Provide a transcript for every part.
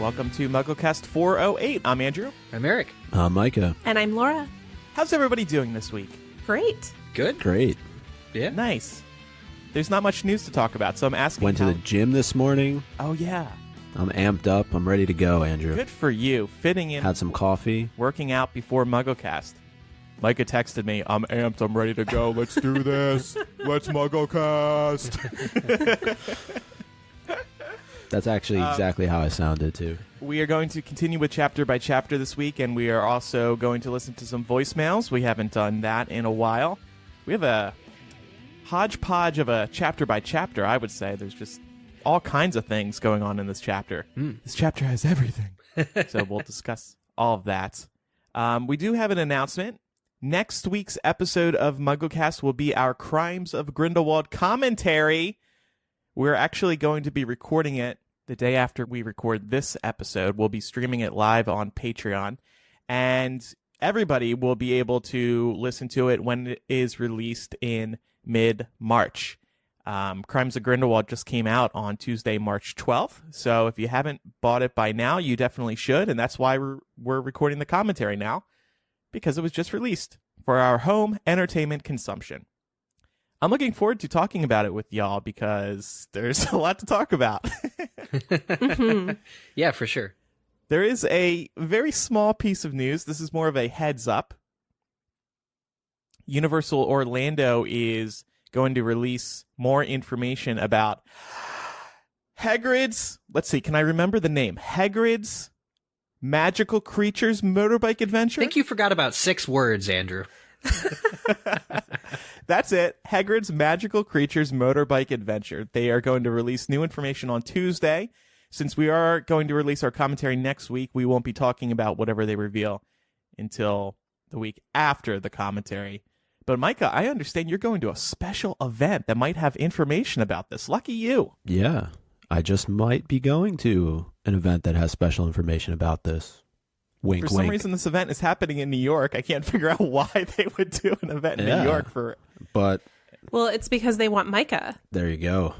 Welcome to MuggleCast 408. I'm Andrew. I'm Eric. I'm Micah. And I'm Laura. How's everybody doing this week? Great. Good. Great. Yeah. Nice. There's not much news to talk about, so I'm asking. Went to the gym this morning. Oh, yeah. I'm amped up. I'm ready to go, Andrew. Good for you. Fitting in. Had some coffee. Working out before MuggleCast. Micah texted me, I'm amped. I'm ready to go. Let's do this. Let's MuggleCast. That's actually exactly how I sounded, too. We are going to continue with chapter by chapter this week, and we are also going to listen to some voicemails. We haven't done that in a while. We have a hodgepodge of a chapter by chapter, I would say. There's just all kinds of things going on in this chapter. This chapter has everything. So we'll discuss all of that. We do have an announcement. Next week's episode of MuggleCast will be our Crimes of Grindelwald commentary. We're actually going to be recording it the day after we record this episode. We'll be streaming it live on Patreon, and everybody will be able to listen to it when it is released in mid-March. Crimes of Grindelwald just came out on Tuesday, March 12th, so if you haven't bought it by now, you definitely should, and that's why we're recording the commentary now, because it was just released for our home entertainment consumption. I'm looking forward to talking about it with y'all because there's a lot to talk about. Yeah, for sure. There is a very small piece of news. This is more of a heads up. Universal Orlando is going to release more information about Hagrid's, let's see, can I remember the name? Hagrid's Magical Creatures Motorbike Adventure? I think you forgot about 6 words, Andrew. That's it. Hagrid's Magical Creatures Motorbike Adventure. They are going to release new information on Tuesday. Since we are going to release our commentary next week, we won't be talking about whatever they reveal until the week after the commentary. But Micah, I understand you're going to a special event that might have information about this. Lucky you. Yeah, I just might be going to an event that has special information about this. Wink, For some wink. reason, this event is happening in New York. I can't figure out why they would do an event in New York for... But Well, it's because they want Micah. there you go.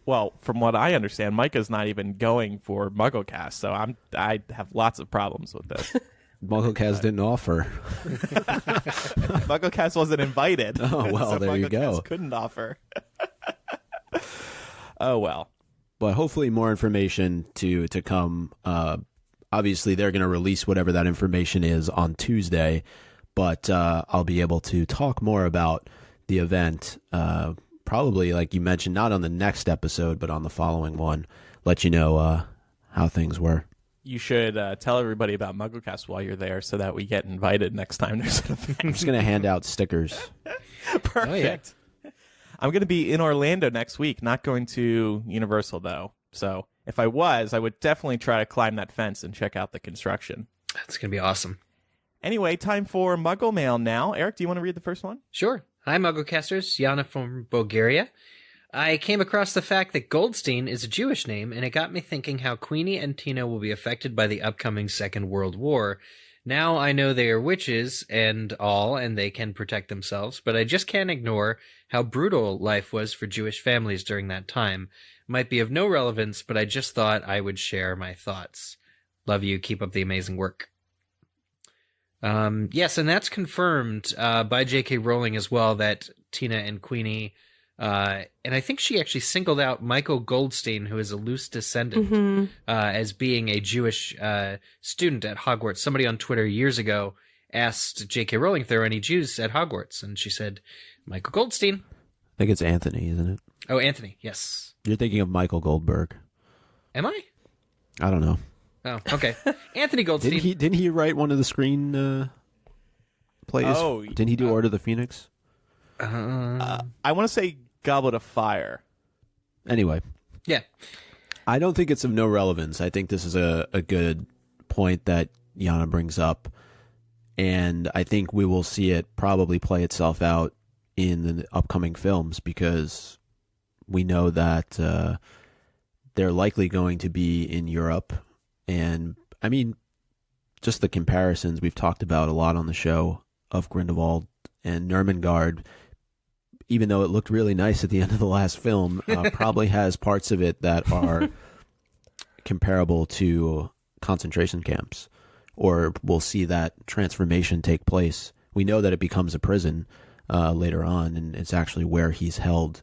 Well, from what I understand, Micah's not even going for MuggleCast, so I have lots of problems with this. MuggleCast didn't offer. MuggleCast wasn't invited. Oh, well, so there you go. MuggleCast couldn't offer. Oh, well. But hopefully more information to come. Obviously, they're going to release whatever that information is on Tuesday, but I'll be able to talk more about the event, probably, like you mentioned, not on the next episode, but on the following one, let you know how things were. You should tell everybody about MuggleCast while you're there so that we get invited next time there's an event. I'm just going to hand out stickers. Perfect. Oh, yeah. I'm going to be in Orlando next week, not going to Universal, though. So if I was, I would definitely try to climb that fence and check out the construction. That's going to be awesome. Anyway, time for Muggle Mail now. Eric, do you want to read the first one? Sure. Hi, MuggleCasters. Yana from Bulgaria. I came across the fact that Goldstein is a Jewish name, and it got me thinking how Queenie and Tina will be affected by the upcoming Second World War. Now I know they are witches and all, and they can protect themselves, but I just can't ignore how brutal life was for Jewish families during that time. Might be of no relevance, but I just thought I would share my thoughts. Love you. Keep up the amazing work. Yes, and that's confirmed by J.K. Rowling as well, that Tina and Queenie, and I think she actually singled out Michael Goldstein, who is a loose descendant, as being a Jewish student at Hogwarts. Somebody on Twitter years ago asked J.K. Rowling if there were any Jews at Hogwarts, and she said, Michael Goldstein. I think it's Anthony, isn't it? Oh, Anthony, yes. You're thinking of Michael Goldberg. Am I? I don't know. Oh, okay. Anthony Goldstein. Didn't he write one of the screen plays? Oh, didn't he do Order of the Phoenix? I want to say Goblet of Fire. Anyway. Yeah. I don't think it's of no relevance. I think this is a good point that Yana brings up. And I think we will see it probably play itself out in the upcoming films, because we know that they're likely going to be in Europe. And, I mean, just the comparisons we've talked about a lot on the show of Grindelwald and Nurmengard, even though it looked really nice at the end of the last film, probably has parts of it that are comparable to concentration camps, or we'll see that transformation take place. We know that it becomes a prison later on, and it's actually where he's held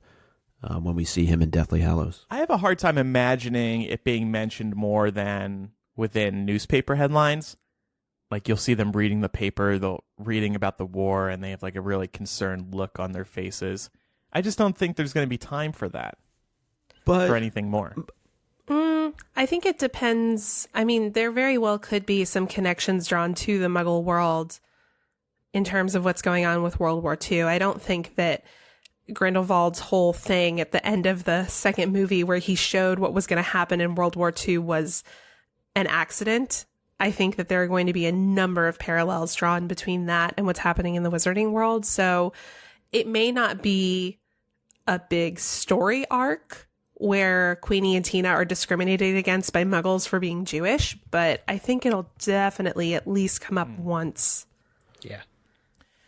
when we see him in Deathly Hallows. I have a hard time imagining it being mentioned more than within newspaper headlines. Like, you'll see them reading the paper, they'll reading about the war, and they have like a really concerned look on their faces. I just don't think there's going to be time for that, for anything more. I think it depends. I mean, there very well could be some connections drawn to the Muggle world in terms of what's going on with World War II. I don't think that Grindelwald's whole thing at the end of the second movie where he showed what was going to happen in World War II was an accident. I think that there are going to be a number of parallels drawn between that and what's happening in the wizarding world. So it may not be a big story arc where Queenie and Tina are discriminated against by Muggles for being Jewish, but I think it'll definitely at least come up once. Yeah.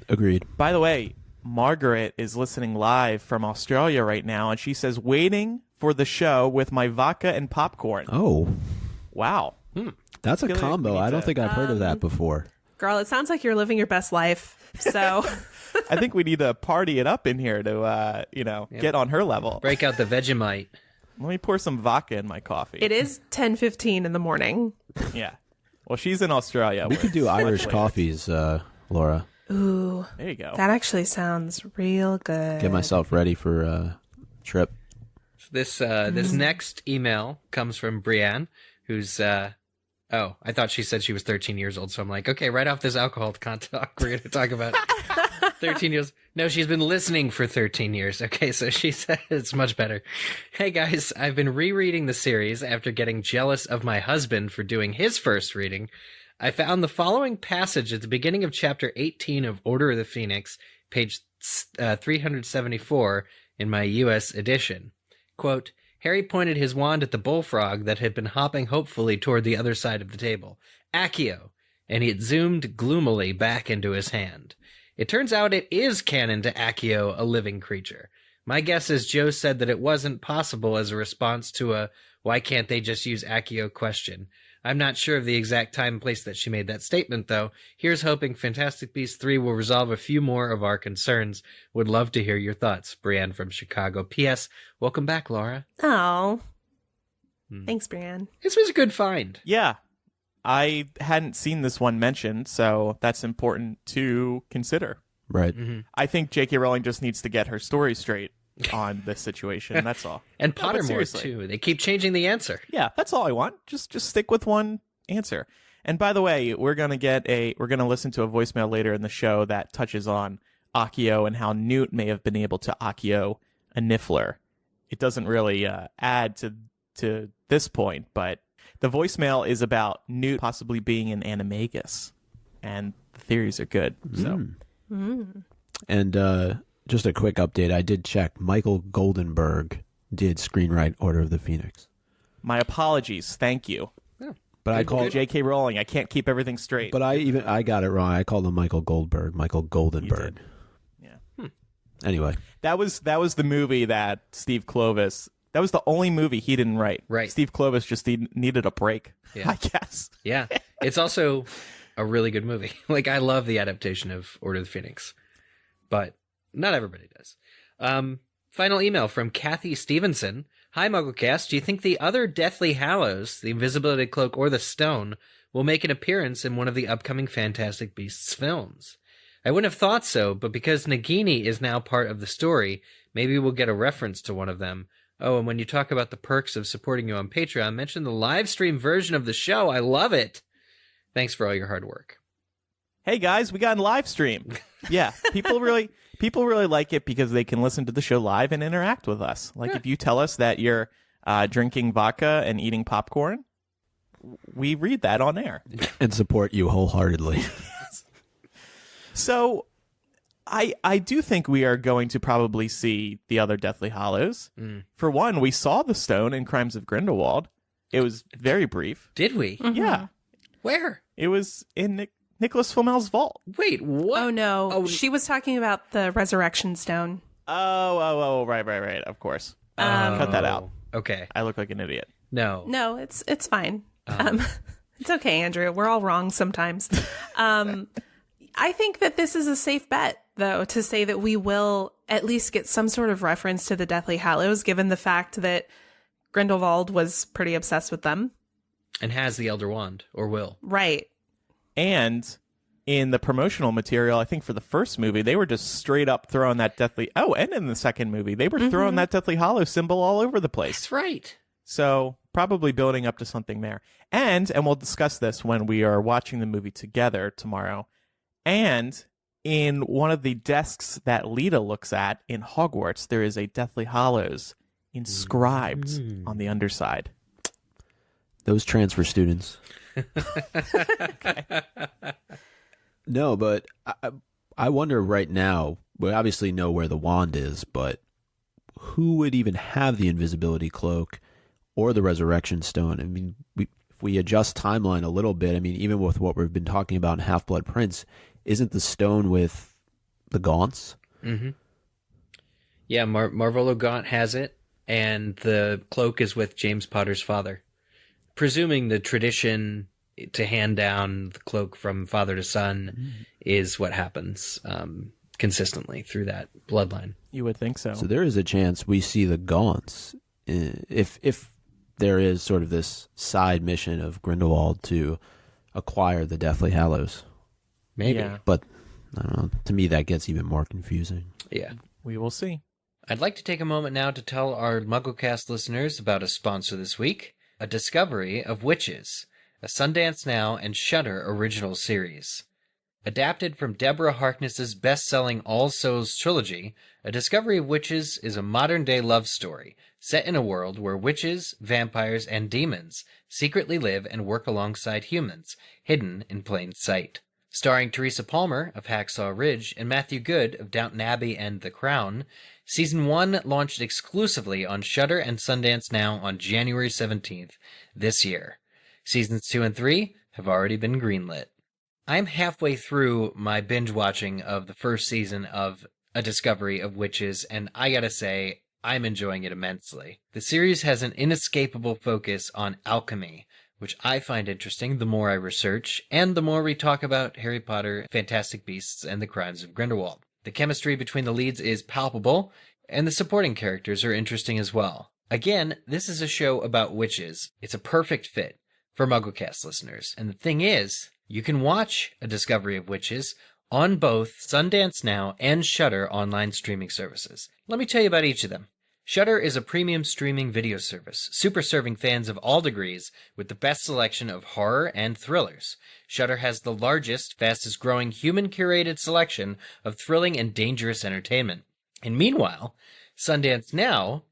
Agreed. By the way, Margaret is listening live from Australia right now, and she says, waiting for the show with my vodka and popcorn. Oh, Wow. that's a Feel like combo. we need I don't to- think I've heard of that before. Girl, it sounds like you're living your best life. So I think we need to party it up in here to, get on her level. Break out the Vegemite. Let me pour some vodka in my coffee. it is 10:15 in the morning. Yeah. Well, she's in Australia. We could do Irish coffees, Laura. Ooh, There you go. that actually sounds real good. Get myself ready for a trip. This next email comes from Brienne, who's I thought she said she was 13 years old, so I'm like, okay, right off this alcohol talk, we're going to talk about 13 years. No, she's been listening for 13 years. Okay, so she said it's much better. Hey guys, I've been rereading the series after getting jealous of my husband for doing his first reading. I found the following passage at the beginning of chapter 18 of Order of the Phoenix, page 374 in my U.S. edition. Quote, Harry pointed his wand at the bullfrog that had been hopping hopefully toward the other side of the table. Accio! And it zoomed gloomily back into his hand. It turns out it is canon to Accio, a living creature. My guess is Joe said that it wasn't possible as a response to a why can't they just use Accio question. I'm not sure of the exact time and place that she made that statement, though. Here's hoping Fantastic Beasts 3 will resolve a few more of our concerns. Would love to hear your thoughts. Brienne from Chicago. P.S. Welcome back, Laura. Oh, thanks, Brienne. This was a good find. Yeah. I hadn't seen this one mentioned, so that's important to consider. Right. I think J.K. Rowling just needs to get her story straight on this situation. That's all. And No, but Pottermore, seriously. too. They keep changing the answer. Yeah, that's all I want. Just stick with one answer. And by the way, we're gonna listen to a voicemail later in the show that touches on Accio and how Newt may have been able to Accio a Niffler. It doesn't really add to this point, but the voicemail is about Newt possibly being an animagus, and the theories are good. So And just a quick update. I did check. Michael Goldenberg did screenwrite Order of the Phoenix. my apologies. Thank you. But I called J.K. Rowling. I can't keep everything straight. But I got it wrong. I called him Michael Goldberg. Michael Goldenberg. Yeah. Anyway, That was the movie that Steve Kloves. That was the only movie he didn't write. Right. Steve Kloves just needed a break. Yeah. I guess. Yeah. It's also a really good movie. Like, I love the adaptation of Order of the Phoenix, but not everybody does. Final email from Kathy Stevenson. Hi, MuggleCast. Do you think the other Deathly Hallows, the Invisibility Cloak or the Stone, will make an appearance in one of the upcoming Fantastic Beasts films? I wouldn't have thought so, but because Nagini is now part of the story, maybe we'll get a reference to one of them. Oh, and when you talk about the perks of supporting you on Patreon, mention the live stream version of the show. I love it. Thanks for all your hard work. Hey guys, we got a live stream. Yeah, people really like it because they can listen to the show live and interact with us. Like if you tell us that you're drinking vodka and eating popcorn, we read that on air. and support you wholeheartedly. So I do think we are going to probably see the other Deathly Hallows. For one, we saw the stone in Crimes of Grindelwald. It was very brief. Did we? Yeah, Where? it was in Nicholas Flamel's vault. Wait, what? Oh no, Oh, she was talking about the resurrection stone. Oh, right, of course. Cut that out. Okay. I look like an idiot. No. No, it's fine. It's okay, Andrew. We're all wrong sometimes. I think that this is a safe bet, though, to say that we will at least get some sort of reference to the Deathly Hallows, given the fact that Grindelwald was pretty obsessed with them. And has the Elder Wand, or will. Right. And in the promotional material, I think for the first movie, they were just straight up throwing that Deathly... Oh, and in the second movie, they were throwing that Deathly Hallow symbol all over the place. That's right. So probably building up to something there. And we'll discuss this when we are watching the movie together tomorrow. And in one of the desks that Lita looks at in Hogwarts, there is a Deathly Hallows inscribed on the underside. Those transfer students. No, but I wonder right now, we obviously know where the wand is, but who would even have the invisibility cloak or the resurrection stone? I mean, if we adjust timeline a little bit, I mean, even with what we've been talking about in Half-Blood Prince, isn't the stone with the Gaunts? Mm-hmm. Yeah, Marvolo Gaunt has it, and the cloak is with James Potter's father. Presuming the tradition to hand down the cloak from father to son is what happens consistently through that bloodline. You would think so. So there is a chance we see the Gaunts if there is sort of this side mission of Grindelwald to acquire the Deathly Hallows. Maybe. Yeah. But I don't know. To me, that gets even more confusing. Yeah. We will see. I'd like to take a moment now to tell our MuggleCast listeners about a sponsor this week, A Discovery of Witches, a Sundance Now and Shudder original series. Adapted from Deborah Harkness's best-selling All Souls trilogy, A Discovery of Witches is a modern-day love story set in a world where witches, vampires, and demons secretly live and work alongside humans, hidden in plain sight. Starring Teresa Palmer of Hacksaw Ridge and Matthew Good of Downton Abbey and The Crown, Season 1 launched exclusively on Shudder and Sundance Now on January 17th this year. Seasons 2 and 3 have already been greenlit. I'm halfway through my binge watching of the first season of A Discovery of Witches, and I gotta say, I'm enjoying it immensely. The series has an inescapable focus on alchemy, which I find interesting the more I research, and the more we talk about Harry Potter, Fantastic Beasts, and the Crimes of Grindelwald. The chemistry between the leads is palpable, and the supporting characters are interesting as well. Again, this is a show about witches. It's a perfect fit for MuggleCast listeners. And the thing is, you can watch A Discovery of Witches on both Sundance Now and Shudder online streaming services. Let me tell you about each of them. Shudder is a premium streaming video service, super serving fans of all degrees with the best selection of horror and thrillers. Shudder has the largest, fastest growing human-curated selection of thrilling and dangerous entertainment. And meanwhile, Sundance Now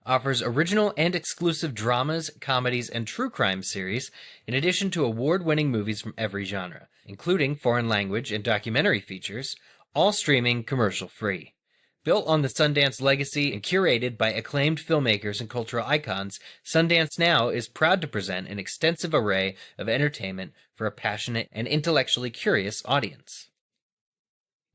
offers original and exclusive dramas, comedies, and true crime series, in addition to award-winning movies from every genre, including foreign language and documentary features, all streaming commercial-free. Built on the Sundance legacy and curated by acclaimed filmmakers and cultural icons, Sundance Now is proud to present an extensive array of entertainment for a passionate and intellectually curious audience.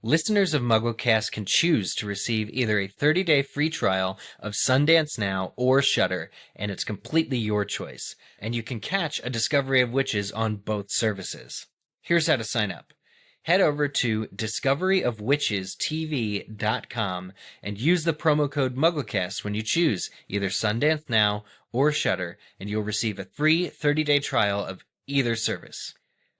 Listeners of MuggleCast can choose to receive either a 30-day free trial of Sundance Now or Shudder, and it's completely your choice. And you can catch A Discovery of Witches on both services. Here's how to sign up. Head over to discoveryofwitchestv.com and use the promo code MuggleCast when you choose either Sundance Now or Shudder, and you'll receive a free 30-day trial of either service.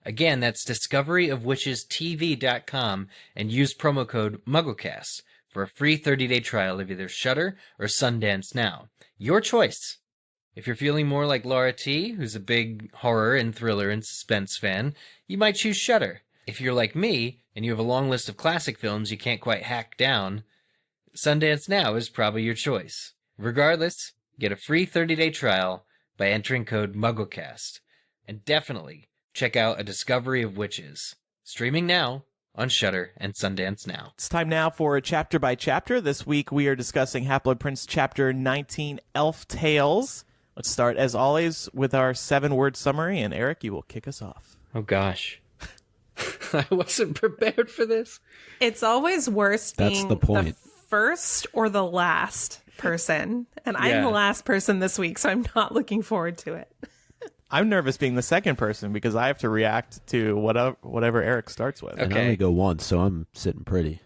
Again, that's discoveryofwitchestv.com and use promo code MuggleCast for a free 30-day trial of either Shudder or Sundance Now. Your choice. If you're feeling more like Laura T., who's a big horror and thriller and suspense fan, you might choose Shudder. If you're like me and you have a long list of classic films you can't quite hack down, Sundance Now is probably your choice. Regardless, get a free 30-day trial by entering code MuggleCast. And definitely check out A Discovery of Witches, streaming now on Shudder and Sundance Now. It's time now for Chapter by Chapter. This week we are discussing Half-Blood Prince Chapter 19, Elf Tales. Let's start, as always, with our 7-word summary, and Eric, you will kick us off. Oh, gosh. I wasn't prepared for this. It's always worse That's being the point. the first or the last. person, and I'm Yeah. the last person this week, so I'm not looking forward to it. I'm nervous being the second person because I have to react to whatever Eric starts with. And I only go once, so I'm sitting pretty.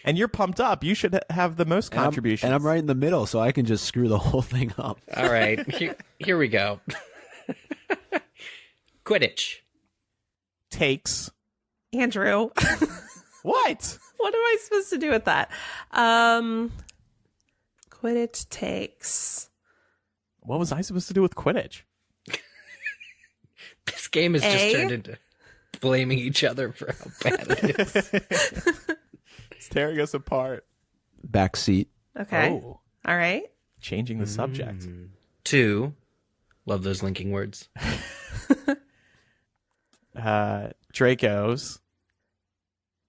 And you're pumped up. You should have the most contributions. And I'm right in the middle, so I can just screw the whole thing up. All right, here we go. Quidditch. Takes. Andrew, What? what am I supposed to do with that? Quidditch takes. What was I supposed to do with Quidditch? This game has just turned into blaming each other for how bad it is. It's tearing us apart. Backseat. Okay. Oh, All right. changing the subject. 2. Love those linking words. Draco's.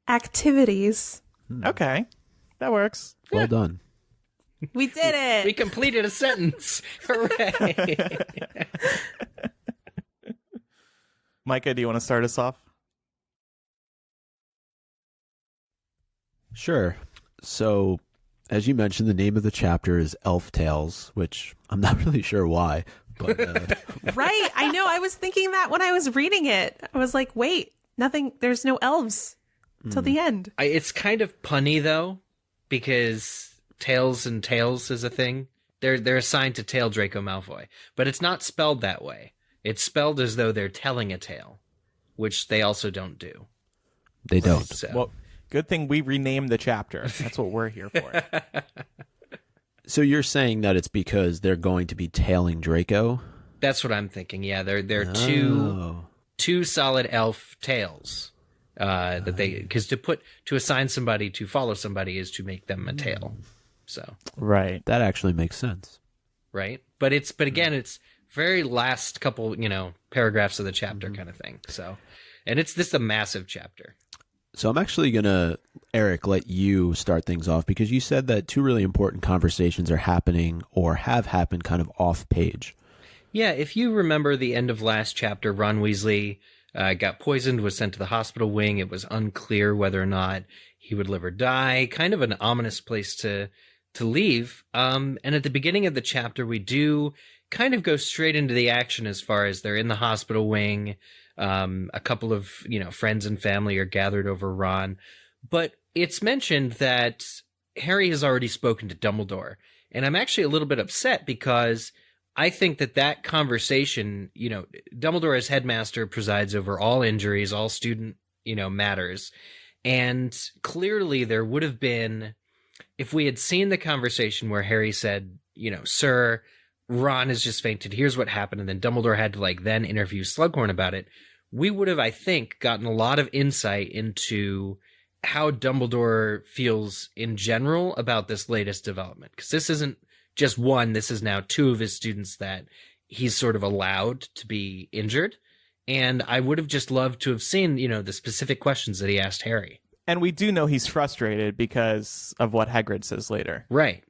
Activities. Okay. That works. Well done. We did it. We completed a sentence. Hooray. Micah, do you want to start us off? Sure. So, as you mentioned, the name of the chapter is Elf Tales, which I'm not really sure why. But Right. I know. I was thinking that when I was reading it. I was like, wait, nothing. There's no elves till the end. It's kind of punny, though, because Tails and Tails is a thing. They're assigned to tail Draco Malfoy, but it's not spelled that way. It's spelled as though they're telling a tale, which they also don't do. they don't. So. Well, good thing we renamed the chapter. That's what we're here for. So you're saying that it's because they're going to be tailing Draco? That's what I'm thinking. Yeah, they're Oh. two solid elf tails. That they, because to assign somebody to follow somebody is to make them a tail. So Right. That actually makes sense. right, but again, it's very last couple paragraphs of the chapter kind of thing. So, and this is a massive chapter. So I'm actually going to, Eric, let you start things off because you said that 2 really important conversations are happening or have happened kind of off page. Yeah, if you remember the end of last chapter, Ron Weasley got poisoned, was sent to the hospital wing. It was unclear whether or not he would live or die. Kind of an ominous place to leave. And at the beginning of the chapter, we do kind of go straight into the action as far as they're in the hospital wing. A couple of, friends and family are gathered over Ron. But it's mentioned that Harry has already spoken to Dumbledore. And I'm actually a little bit upset because I think that conversation, Dumbledore as headmaster presides over all injuries, all student, matters. And clearly there would have been, if we had seen the conversation where Harry said, sir, Ron has just fainted, here's what happened, and then Dumbledore had to then interview Slughorn about it, we would have, I think, gotten a lot of insight into how Dumbledore feels in general about this latest development. Because this isn't just one, this is now 2 of his students that he's sort of allowed to be injured. And I would have just loved to have seen, the specific questions that he asked Harry. And we do know he's frustrated because of what Hagrid says later Right.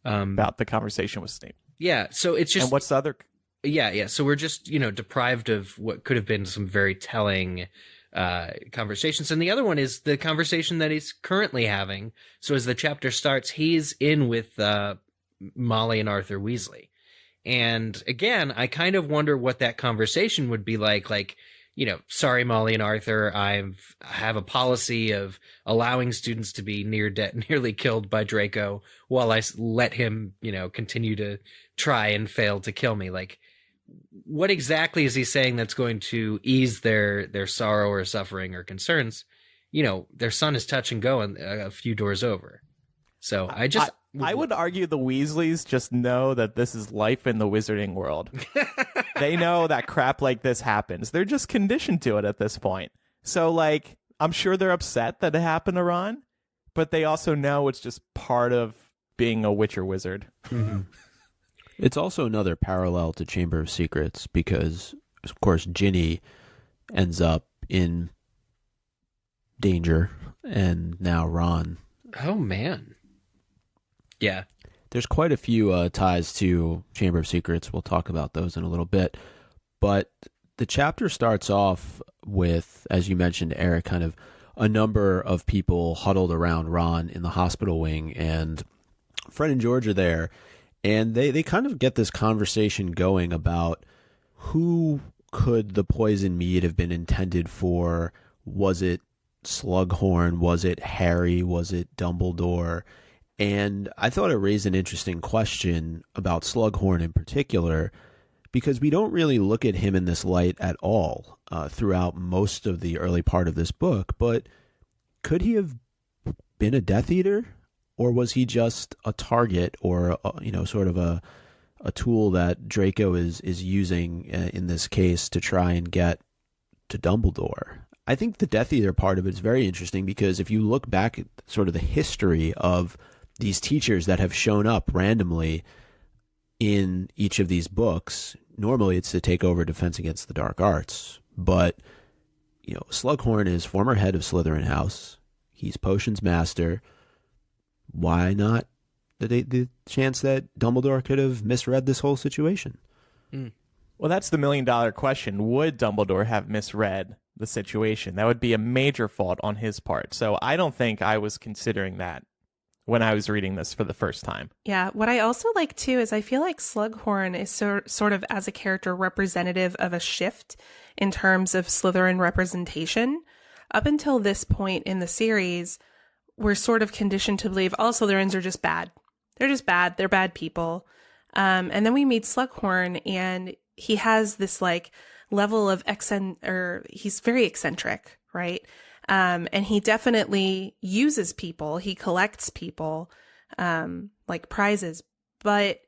about the conversation with Snape. Yeah, so it's just... And what's the other? Yeah. So we're just, deprived of what could have been some very telling conversations. And the other one is the conversation that he's currently having. So as the chapter starts, he's in with Molly and Arthur Weasley. And again, I kind of wonder what that conversation would be like. Like, sorry, Molly and Arthur, I have a policy of allowing students to be nearly killed by Draco while I let him, continue to try and fail to kill me. Like, what exactly is he saying that's going to ease their sorrow or suffering or concerns? Their son is touch and go a few doors over. So I would argue the Weasleys just know that this is life in the wizarding world. They know that crap like this happens. They're just conditioned to it at this point. So, I'm sure they're upset that it happened to Ron, but they also know it's just part of being a witcher wizard. Mm-hmm. It's also another parallel to Chamber of Secrets because, of course, Ginny ends up in danger, and now Ron. Oh, man. Yeah. There's quite a few ties to Chamber of Secrets. We'll talk about those in a little bit. But the chapter starts off with, as you mentioned, Eric, kind of a number of people huddled around Ron in the hospital wing. And Fred and George are there, and they kind of get this conversation going about who could the poison mead have been intended for. Was it Slughorn? Was it Harry? Was it Dumbledore? And I thought it raised an interesting question about Slughorn in particular, because we don't really look at him in this light at all throughout most of the early part of this book. But could he have been a Death Eater, or was he just a target, or sort of a tool that Draco is using in this case to try and get to Dumbledore? I think the Death Eater part of it is very interesting, because if you look back at sort of the history of these teachers that have shown up randomly in each of these books, normally it's to take over Defense Against the Dark Arts. But, Slughorn is former head of Slytherin House. He's Potions Master. Why not the chance that Dumbledore could have misread this whole situation? Well, that's the million-dollar question. Would Dumbledore have misread the situation? That would be a major fault on his part. So I don't think I was considering that when I was reading this for the first time. Yeah, what I also like, too, is I feel like Slughorn is sort of, as a character, representative of a shift in terms of Slytherin representation. Up until this point in the series, we're sort of conditioned to believe all Slytherins are just bad. They're just bad. They're bad people. And then we meet Slughorn, and he has this, level of he's very eccentric, right? And he definitely uses people. He collects people, like prizes, but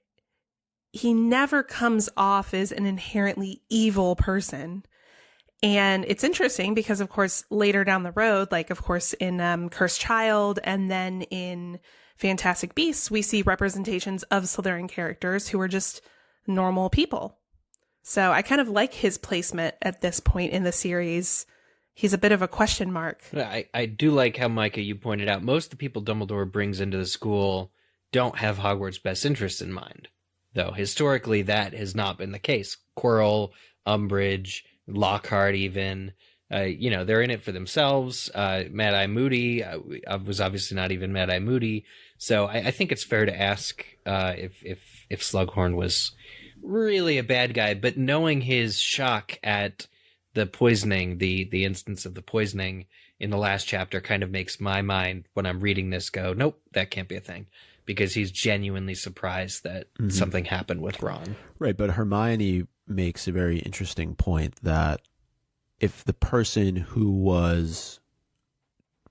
he never comes off as an inherently evil person. And it's interesting because, of course, later down the road, of course, in Cursed Child and then in Fantastic Beasts, we see representations of Slytherin characters who are just normal people. So I kind of like his placement at this point in the series. He's a bit of a question mark. I do like how, Micah, you pointed out, most of the people Dumbledore brings into the school don't have Hogwarts' best interests in mind. Though historically that has not been the case. Quirrell, Umbridge, Lockhart even, they're in it for themselves. Mad-Eye Moody was obviously not even Mad-Eye Moody. So I think it's fair to ask if Slughorn was really a bad guy, but knowing his shock at the poisoning, the instance of the poisoning in the last chapter kind of makes my mind, when I'm reading this, go, nope, that can't be a thing, because he's genuinely surprised that something happened with Ron. Right, but Hermione makes a very interesting point that if the person who was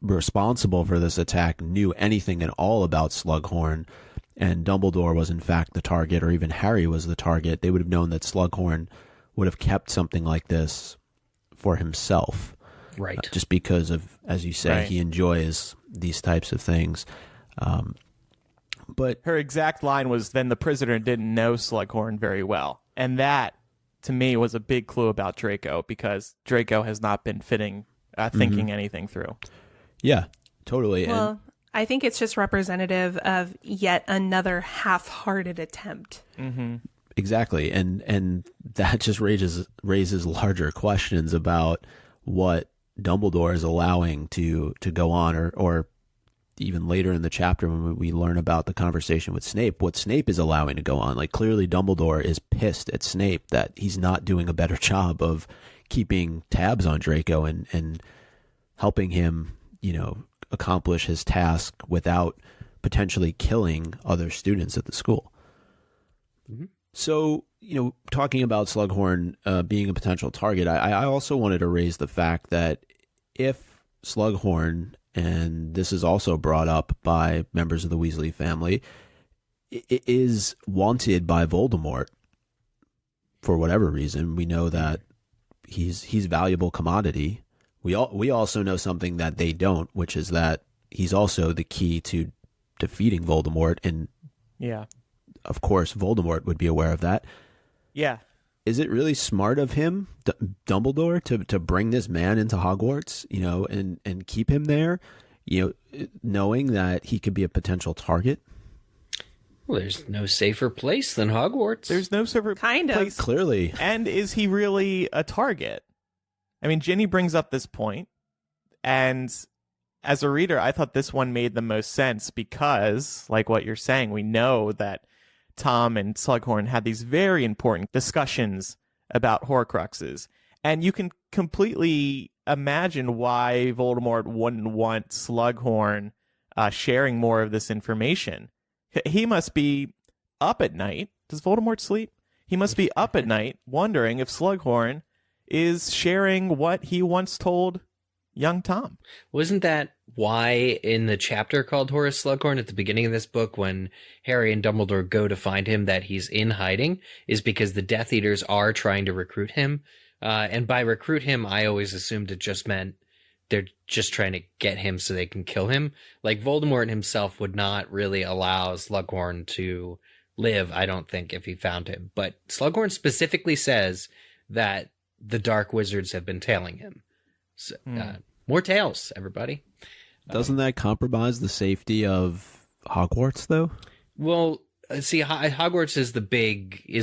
responsible for this attack knew anything at all about Slughorn, and Dumbledore was in fact the target, or even Harry was the target, they would have known that Slughorn would have kept something like this for himself. Right. Just because of, as you say, right, he enjoys these types of things. But her exact line was, then the prisoner didn't know Slughorn very well. And that, to me, was a big clue about Draco, because Draco has not been thinking anything through. Yeah, totally. Well, I think it's just representative of yet another half-hearted attempt. Mm-hmm. Exactly, and that just raises larger questions about what Dumbledore is allowing to go on, or even later in the chapter when we learn about the conversation with Snape, what Snape is allowing to go on. Clearly Dumbledore is pissed at Snape that he's not doing a better job of keeping tabs on Draco and helping him, accomplish his task without potentially killing other students at the school. Mm-hmm. So, talking about Slughorn being a potential target, I also wanted to raise the fact that if Slughorn, and this is also brought up by members of the Weasley family, is wanted by Voldemort for whatever reason, we know that he's valuable commodity. We also know something that they don't, which is that he's also the key to defeating Voldemort, and yeah, of course, Voldemort would be aware of that. Yeah. Is it really smart of him, Dumbledore, to bring this man into Hogwarts, and keep him there, knowing that he could be a potential target? Well, there's no safer place than Hogwarts. There's no safer place. Clearly. And is he really a target? I mean, Ginny brings up this point, and as a reader, I thought this one made the most sense because, like what you're saying, we know that Tom and Slughorn had these very important discussions about Horcruxes. And you can completely imagine why Voldemort wouldn't want Slughorn sharing more of this information. He must be up at night. Does Voldemort sleep? He must be up at night wondering if Slughorn is sharing what he once told young Tom. Wasn't that why in the chapter called Horace Slughorn at the beginning of this book, when Harry and Dumbledore go to find him, that he's in hiding, is because the Death Eaters are trying to recruit him. And by recruit him, I always assumed it just meant they're just trying to get him so they can kill him. Like, Voldemort himself would not really allow Slughorn to live, I don't think, if he found him. But Slughorn specifically says that the Dark Wizards have been tailing him. So, more tails, everybody. Doesn't that compromise the safety of Hogwarts, though? Well, see, Hogwarts is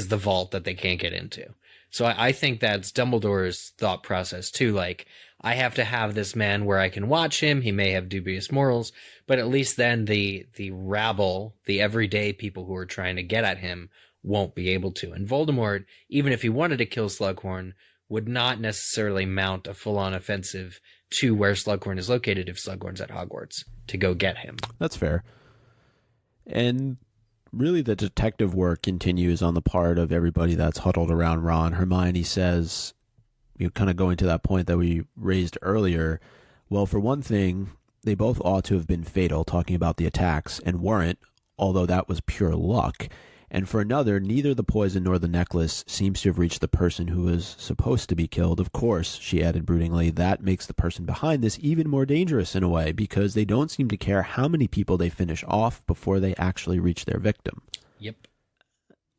the vault that they can't get into. So I think that's Dumbledore's thought process too. Like, I have to have this man where I can watch him. He may have dubious morals, but at least then the rabble, the everyday people who are trying to get at him, won't be able to. And Voldemort, even if he wanted to kill Slughorn, would not necessarily mount a full-on offensive to where Slughorn is located if Slughorn's at Hogwarts to go get him. That's fair. And really the detective work continues on the part of everybody that's huddled around Ron. Hermione says, kind of going to that point that we raised earlier, well, for one thing, they both ought to have been fatal, talking about the attacks, and weren't, although that was pure luck. And for another, neither the poison nor the necklace seems to have reached the person who was supposed to be killed. Of course, she added broodingly, that makes the person behind this even more dangerous in a way, because they don't seem to care how many people they finish off before they actually reach their victim. Yep.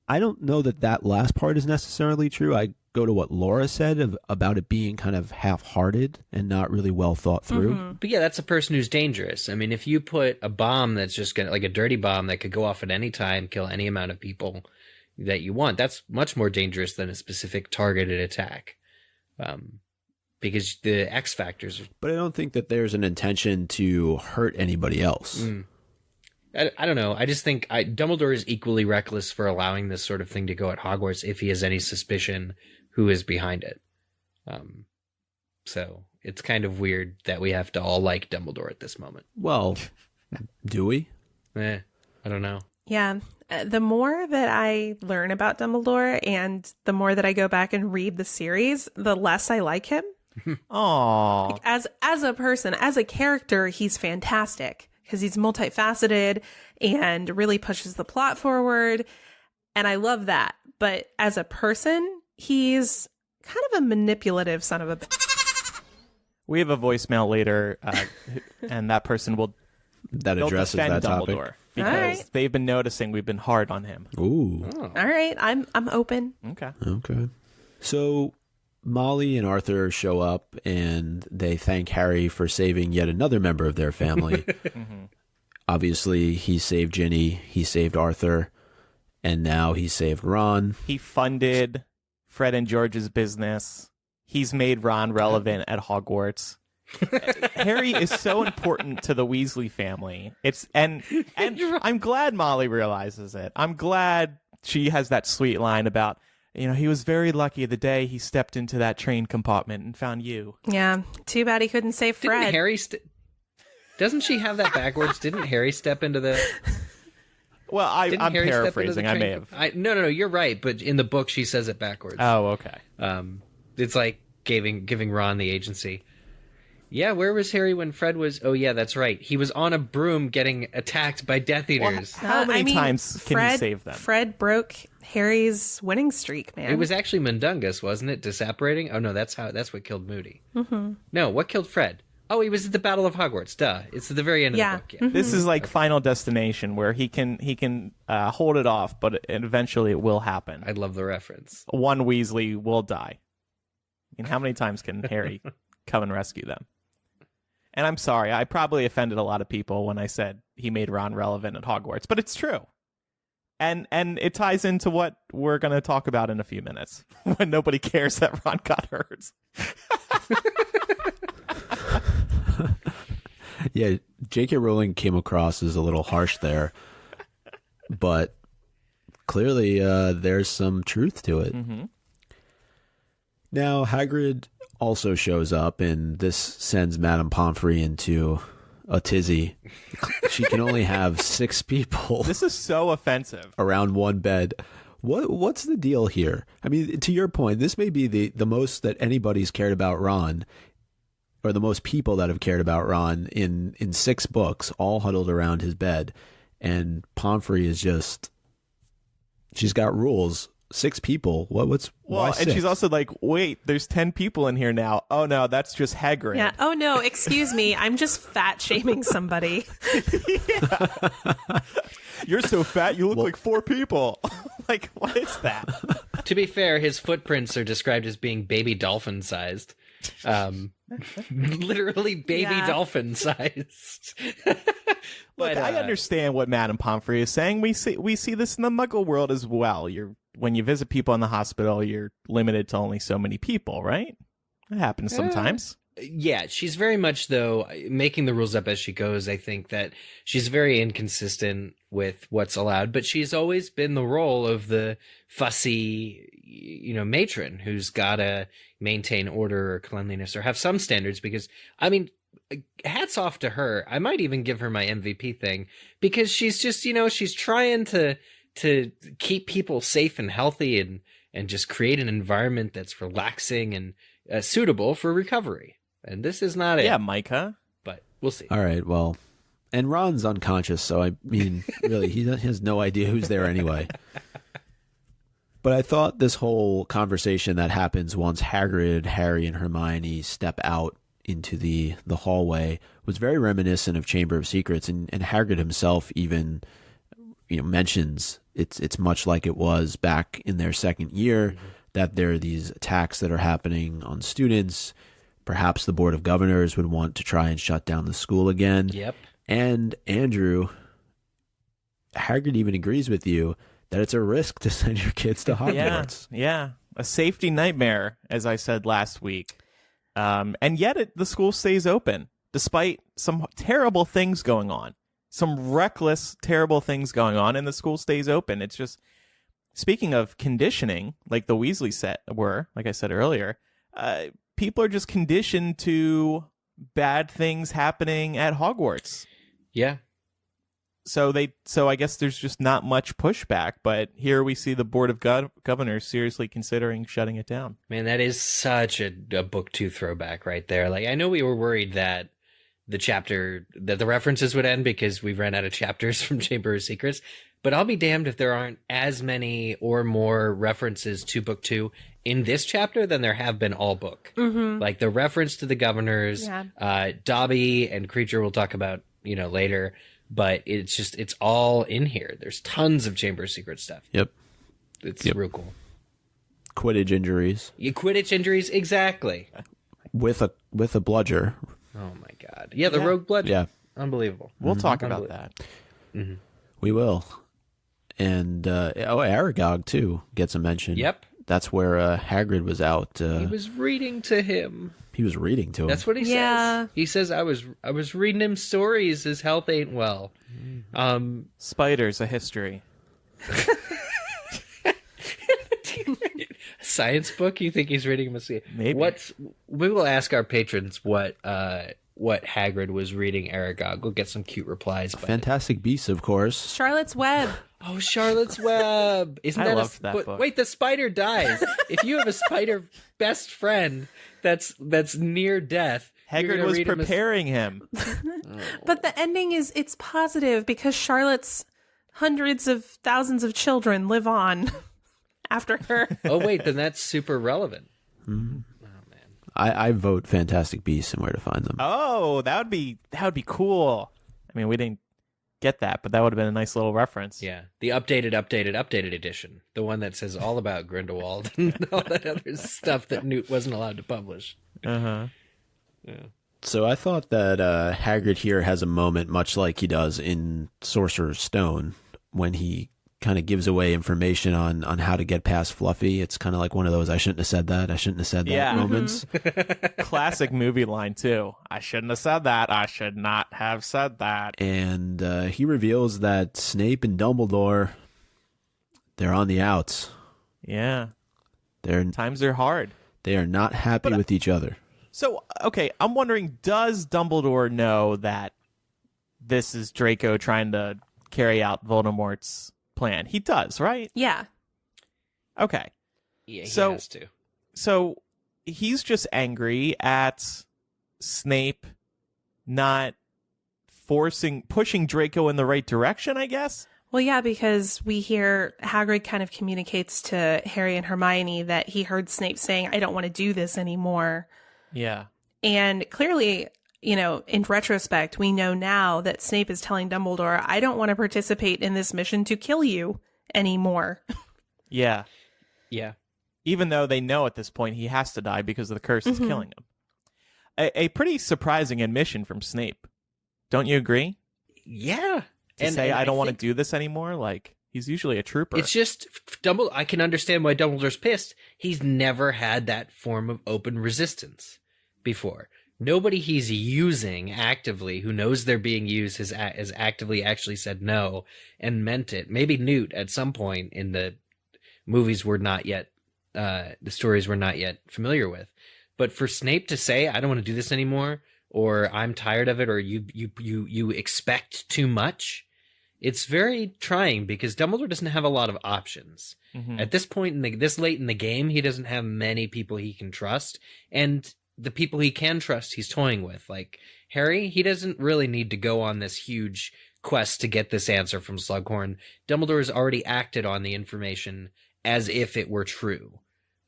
I don't know that last part is necessarily true. I go to what Laura said about it being kind of half-hearted and not really well thought through. Mm-hmm. But yeah, that's a person who's dangerous. I mean, if you put a bomb that's just going to, like a dirty bomb that could go off at any time, kill any amount of people that you want, that's much more dangerous than a specific targeted attack. Because the X factors are... But I don't think that there's an intention to hurt anybody else. I don't know. I just think Dumbledore is equally reckless for allowing this sort of thing to go at Hogwarts if he has any suspicion who is behind it. So it's kind of weird that we have to all like Dumbledore at this moment. Well, do we? I don't know. Yeah. The more that I learn about Dumbledore and the more that I go back and read the series, the less I like him. Aww. Like, as a person, as a character, he's fantastic because he's multifaceted and really pushes the plot forward. And I love that. But as a person, he's kind of a manipulative son of a bitch. We have a voicemail later, and that person will addresses defend that topic. Dumbledore because they've been noticing we've been hard on him. Ooh. Oh. All right, I'm open. Okay. So Molly and Arthur show up and they thank Harry for saving yet another member of their family. Obviously, he saved Ginny, he saved Arthur, and now he saved Ron. He funded Fred and George's business. He's made Ron relevant at Hogwarts. Harry is so important to the Weasley family. And I'm glad Molly realizes it. I'm glad she has that sweet line about, he was very lucky the day he stepped into that train compartment and found you. Yeah, too bad he couldn't save Fred. Didn't Harry doesn't she have that backwards? Didn't Harry step into the... Well, I'm Harry paraphrasing. I may have. No, you're right. But in the book, she says it backwards. Oh, okay. It's like giving Ron the agency. Yeah, where was Harry when Fred was... Oh, yeah, that's right. He was on a broom getting attacked by Death Eaters. How many times can you save them? Fred broke Harry's winning streak, man. It was actually Mundungus, wasn't it? Disapparating? Oh, no, that's what killed Moody. Mm-hmm. No, what killed Fred? Oh, he was at the Battle of Hogwarts. Duh. It's at the very end of the book. Yeah. Mm-hmm. This is like Final Destination, where he can hold it off, but eventually it will happen. I love the reference. One Weasley will die. How many times can Harry come and rescue them? And I'm sorry, I probably offended a lot of people when I said he made Ron relevant at Hogwarts, but it's true. And it ties into what we're going to talk about in a few minutes, when nobody cares that Ron got hurt. Yeah, J.K. Rowling came across as a little harsh there, but clearly there's some truth to it. Mm-hmm. Now, Hagrid also shows up, and this sends Madame Pomfrey into a tizzy. She can only have 6 people. This is so offensive. Around one bed. What's the deal here? I mean, to your point, this may be the most that anybody's cared about Ron, or the most people that have cared about Ron in 6 books, all huddled around his bed. And Pomfrey is just, she's got rules. 6 people. Why Well, 6? and she's also like, wait, there's 10 people in here now. Oh no, that's just Hagrid. Yeah. Oh no, excuse me. I'm just fat shaming somebody. You're so fat, you look like 4 people. Like, what is that? To be fair, his footprints are described as being baby dolphin sized. Literally baby dolphin sized. Look, I understand what Madame Pomfrey is saying. We see this in the Muggle world as well. When you visit people in the hospital, you're limited to only so many people, right? It happens sometimes. Yeah, she's very much, though, making the rules up as she goes. I think that she's very inconsistent with what's allowed, but she's always been the role of the fussy, matron who's got to maintain order or cleanliness or have some standards because, I mean, hats off to her. I might even give her my MVP thing because she's just, she's trying to keep people safe and healthy and just create an environment that's relaxing and suitable for recovery. And this is not it. Yeah, Micah. But we'll see. All right, well, and Ron's unconscious, so I mean, really, he has no idea who's there anyway. But I thought this whole conversation that happens once Hagrid, Harry, and Hermione step out into the hallway was very reminiscent of Chamber of Secrets, and Hagrid himself even mentions it's much like it was back in their second year, that there are these attacks that are happening on students. Perhaps the Board of Governors would want to try and shut down the school again. Yep. And Andrew, Hagrid even agrees with you that it's a risk to send your kids to Hogwarts. Yeah. A safety nightmare, as I said last week. And yet the school stays open, despite some terrible things going on. Some reckless, terrible things going on, and the school stays open. It's just, speaking of conditioning, like the Weasley were, like I said earlier, people are just conditioned to bad things happening at Hogwarts. Yeah. So I guess there's just not much pushback, but here we see the Board of Governors seriously considering shutting it down. Man, that is such a book 2 throwback right there. Like, I know we were worried that the references would end because we've ran out of chapters from Chamber of Secrets, but I'll be damned if there aren't as many or more references to book 2 in this chapter than there have been all book. Mm-hmm. Like the reference to the governors, Dobby and Kreacher we'll talk about, later, but it's all in here. There's tons of Chamber of Secrets stuff. Yep. It's real cool. Quidditch injuries. Quidditch injuries, exactly. With a bludger. Oh my god. Yeah, the rogue bludger. Yeah. Unbelievable. We'll talk about that. Mm-hmm. We will. And Aragog too gets a mention. Yep. That's where Hagrid was out. He was reading to him. He was reading to him. That's what he says. He says, I was reading him stories. His health ain't well. Spiders, a history. Science book? You think he's reading him a Maybe. We will ask our patrons what Hagrid was reading Aragog. We'll get some cute replies. Fantastic Beasts, of course. Charlotte's Web. Oh, Charlotte's Web. Isn't that loved that book. Wait, the spider dies. If you have a spider best friend that's near death, Hagrid was preparing him. But the ending it's positive because Charlotte's hundreds of thousands of children live on after her. Oh, wait, then that's super relevant. Mm-hmm. Oh, man. I vote Fantastic Beasts and Where to Find Them. Oh, that would be cool. I mean, we didn't get that, but that would have been a nice little reference. Yeah, the updated edition, the one that says all about Grindelwald and all that other stuff that Newt wasn't allowed to publish. Yeah. So I thought that Hagrid here has a moment much like he does in Sorcerer's Stone when he kind of gives away information on how to get past Fluffy. It's kind of like one of those I shouldn't have said that Yeah. moments. Classic movie line, too. I shouldn't have said that. I should not have said that. And he reveals that Snape and Dumbledore, they're on the outs. Yeah. Times are hard. They are not happy with each other. So, okay, I'm wondering, does Dumbledore know that this is Draco trying to carry out Voldemort's plan? He does, right? Yeah. Okay. Yeah, he So- has to. So he's just angry at Snape not pushing Draco in the right direction, I guess. Well, yeah, because we hear Hagrid kind of communicates to Harry and Hermione that he heard Snape saying, I don't want to do this anymore. Yeah. And clearly, you know, in retrospect, we know now that Snape is telling Dumbledore, I don't want to participate in this mission to kill you anymore. Yeah. Yeah. Even though they know at this point he has to die because the curse is killing him. A pretty surprising admission from Snape. Don't you agree? Yeah. To say, I don't want to think do this anymore? Like, he's usually a trooper. It's just Dumbledore. I can understand why Dumbledore's pissed. He's never had that form of open resistance before. Nobody he's using actively, who knows they're being used, has actively actually said no and meant it. Maybe Newt at some point in the movies we're not yet, the stories we're not yet familiar with. But for Snape to say, I don't want to do this anymore, or I'm tired of it, or you expect too much, it's very trying because Dumbledore doesn't have a lot of options. At this point, this late in the game, he doesn't have many people he can trust. And the people he can trust, he's toying with. Like Harry, he doesn't really need to go on this huge quest to get this answer from Slughorn. Dumbledore has already acted on the information as if it were true.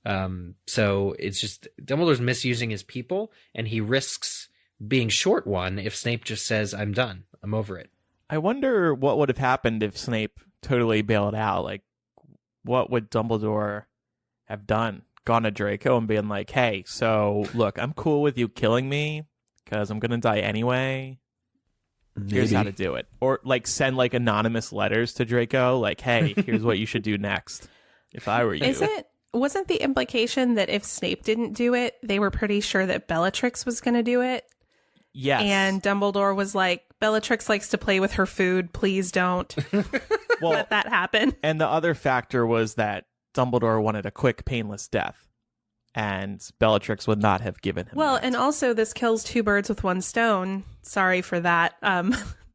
So it's just Dumbledore's misusing his people, and he risks being short one if Snape just says, I'm done. I'm over it. I wonder what would have happened if Snape totally bailed out. Like, what would Dumbledore have done? Gone to Draco and been like, hey, so look, I'm cool with you killing me because I'm going to die anyway. Here's how to do it. Or like send like anonymous letters to Draco. Like, hey, here's what you should do next. If I were you. Wasn't the implication that if Snape didn't do it, they were pretty sure that Bellatrix was going to do it? Yes. And Dumbledore was like, Bellatrix likes to play with her food. Please don't let that happen. And the other factor was that Dumbledore wanted a quick, painless death. And Bellatrix would not have given him that. And also this kills two birds with one stone. Sorry for that.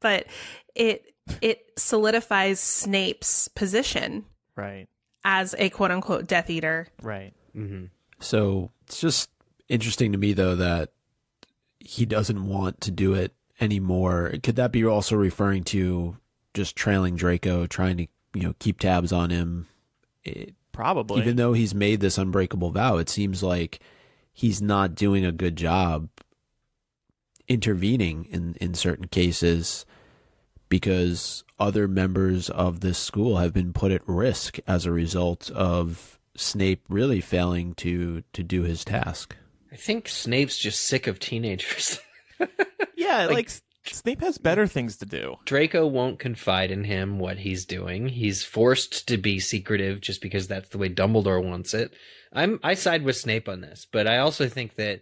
But it solidifies Snape's position. Right. As a quote unquote Death Eater. Right. Mm-hmm. So it's just interesting to me, though, that he doesn't want to do it anymore. Could that be also referring to just trailing Draco, trying to, keep tabs on him? Probably. Even though he's made this unbreakable vow, it seems like he's not doing a good job intervening in certain cases because other members of this school have been put at risk as a result of Snape really failing to do his task. I think Snape's just sick of teenagers. Yeah, like Snape has better things to do. Draco won't confide in him what he's doing. He's forced to be secretive just because that's the way Dumbledore wants it. I side with Snape on this, but I also think that,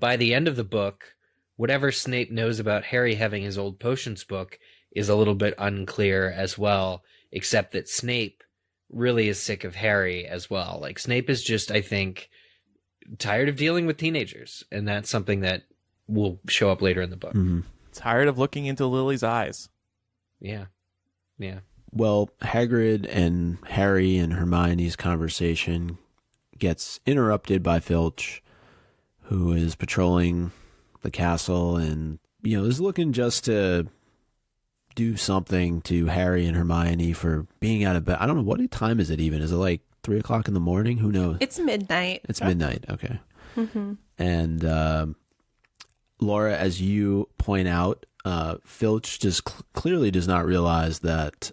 by the end of the book, whatever Snape knows about Harry having his old potions book is a little bit unclear as well, except that Snape really is sick of Harry as well. Like Snape is just, I think, tired of dealing with teenagers, and that's something that will show up later in the book. Mm-hmm. Tired of looking into Lily's eyes. Yeah. Well, Hagrid and Harry and Hermione's conversation gets interrupted by Filch, who is patrolling the castle and, is looking just to do something to Harry and Hermione for being out of bed. I don't know. What time is it even? Is it like 3 o'clock in the morning? Who knows? It's midnight. It's midnight. Okay. Mm-hmm. And Laura, as you point out, Filch just clearly does not realize that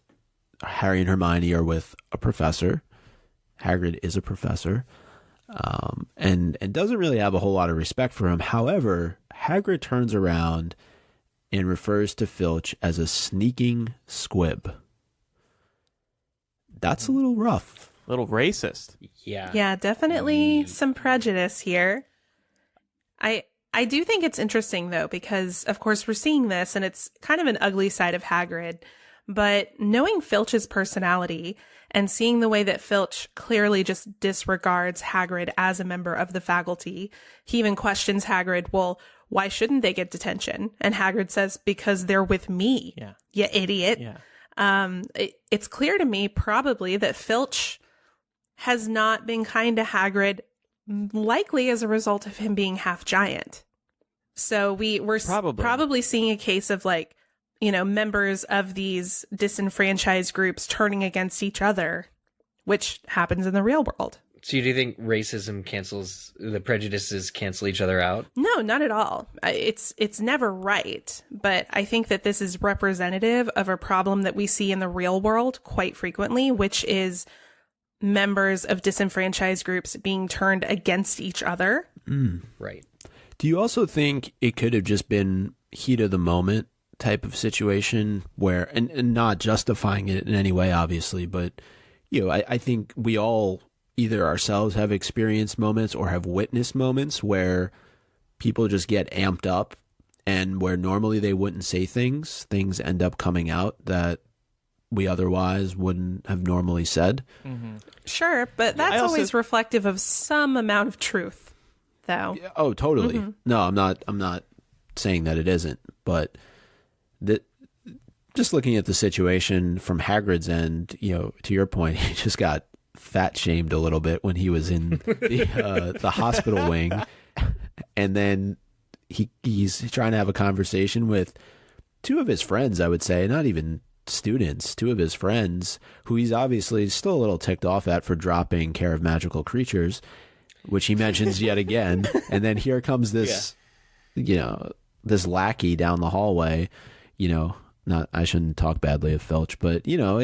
Harry and Hermione are with a professor. Hagrid is a professor, and doesn't really have a whole lot of respect for him. However, Hagrid turns around and refers to Filch as a sneaking squib. That's a little rough. A little racist. Yeah. Yeah, definitely some prejudice here. I do think it's interesting, though, because, of course, we're seeing this, and it's kind of an ugly side of Hagrid. But knowing Filch's personality and seeing the way that Filch clearly just disregards Hagrid as a member of the faculty, he even questions Hagrid, well, why shouldn't they get detention? And Hagrid says, because they're with me, you idiot. Yeah. It's clear to me probably that Filch has not been kind to Hagrid, likely as a result of him being half giant. So we're probably seeing a case of like, you know, members of these disenfranchised groups turning against each other, which happens in the real world. So do you think racism cancels, the prejudices cancel each other out? No, not at all. It's never right. But I think that this is representative of a problem that we see in the real world quite frequently, which is members of disenfranchised groups being turned against each other. Right. Do you also think it could have just been heat of the moment type of situation where, and not justifying it in any way, obviously, but, you know, I think we all either ourselves have experienced moments or have witnessed moments where people just get amped up, and where normally they wouldn't say things end up coming out that we otherwise wouldn't have normally said. Mm-hmm. Sure, but that's always reflective of some amount of truth, though. Oh, totally. Mm-hmm. No, I'm not saying that it isn't, but just looking at the situation from Hagrid's end, you know, to your point, he just got fat shamed a little bit when he was in the hospital wing, and then he's trying to have a conversation with two of his friends, I would say, not even students, two of his friends, who he's obviously still a little ticked off at for dropping Care of Magical Creatures, which he mentions yet again. And then here comes this, you know, this lackey down the hallway, you know, I shouldn't talk badly of Filch, but, you know,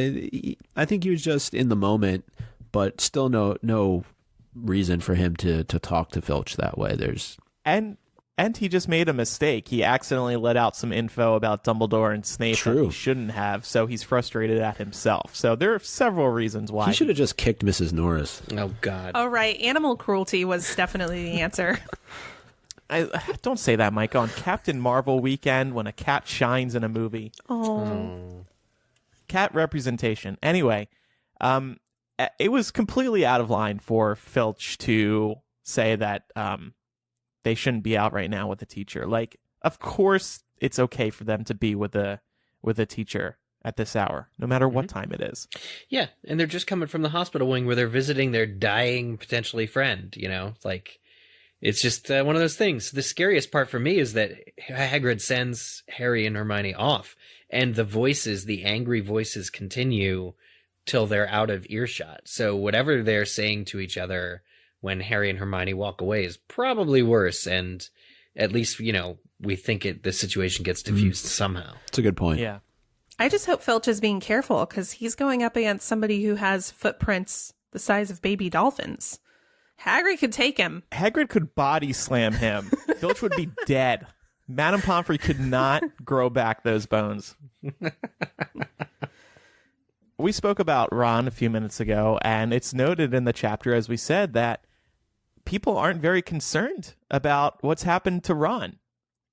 I think he was just in the moment, but still no reason for him to talk to Filch that way. And he just made a mistake. He accidentally let out some info about Dumbledore and Snape that he shouldn't have, so he's frustrated at himself. So there are several reasons why. He should have just kicked Mrs. Norris. Oh, God. Oh, right. Animal cruelty was definitely the answer. Don't say that, Mike. On Captain Marvel weekend, when a cat shines in a movie. Oh. Cat representation. Anyway, it was completely out of line for Filch to say that they shouldn't be out right now with a teacher. Like, of course it's okay for them to be with a teacher at this hour, no matter what time it is. Yeah, and they're just coming from the hospital wing where they're visiting their dying, potentially friend, you know? Like, it's just one of those things. The scariest part for me is that Hagrid sends Harry and Hermione off, and the angry voices continue till they're out of earshot. So whatever they're saying to each other when Harry and Hermione walk away is probably worse, and at least, you know, we think the situation gets diffused somehow. That's a good point. Yeah. I just hope Filch is being careful, because he's going up against somebody who has footprints the size of baby dolphins. Hagrid could take him. Hagrid could body slam him. Filch would be dead. Madame Pomfrey could not grow back those bones. We spoke about Ron a few minutes ago, and it's noted in the chapter, as we said, that people aren't very concerned about what's happened to Ron.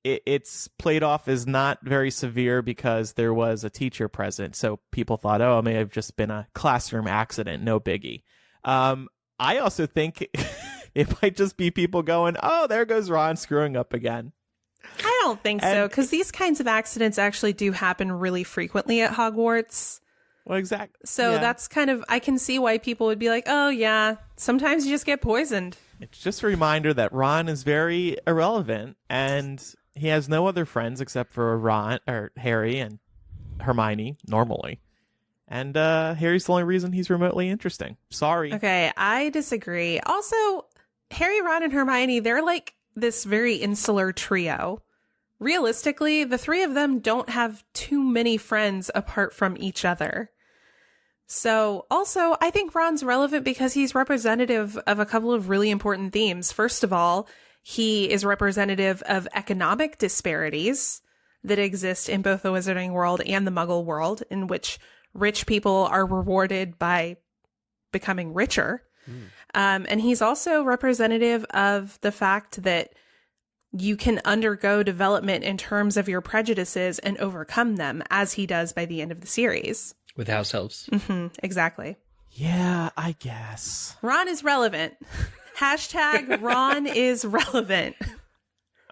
It's played off as not very severe because there was a teacher present, so people thought, oh, it may have just been a classroom accident, no biggie. I also think it might just be people going, oh, there goes Ron screwing up again. I don't think so, because these kinds of accidents actually do happen really frequently at Hogwarts. Well, exactly. So that's kind of, I can see why people would be like, oh, yeah, sometimes you just get poisoned. It's just a reminder that Ron is very irrelevant, and he has no other friends except for Ron or Harry and Hermione normally. And Harry's the only reason he's remotely interesting. Sorry. Okay, I disagree. Also, Harry, Ron, and Hermione, they're like this very insular trio. Realistically, the three of them don't have too many friends apart from each other. So, also, I think Ron's relevant because he's representative of a couple of really important themes. First of all, he is representative of economic disparities that exist in both the Wizarding world and the Muggle world, in which rich people are rewarded by becoming richer. And he's also representative of the fact that you can undergo development in terms of your prejudices and overcome them, as he does by the end of the series. With house elves. Exactly. Yeah, I guess. Ron is relevant. Hashtag Ron is relevant.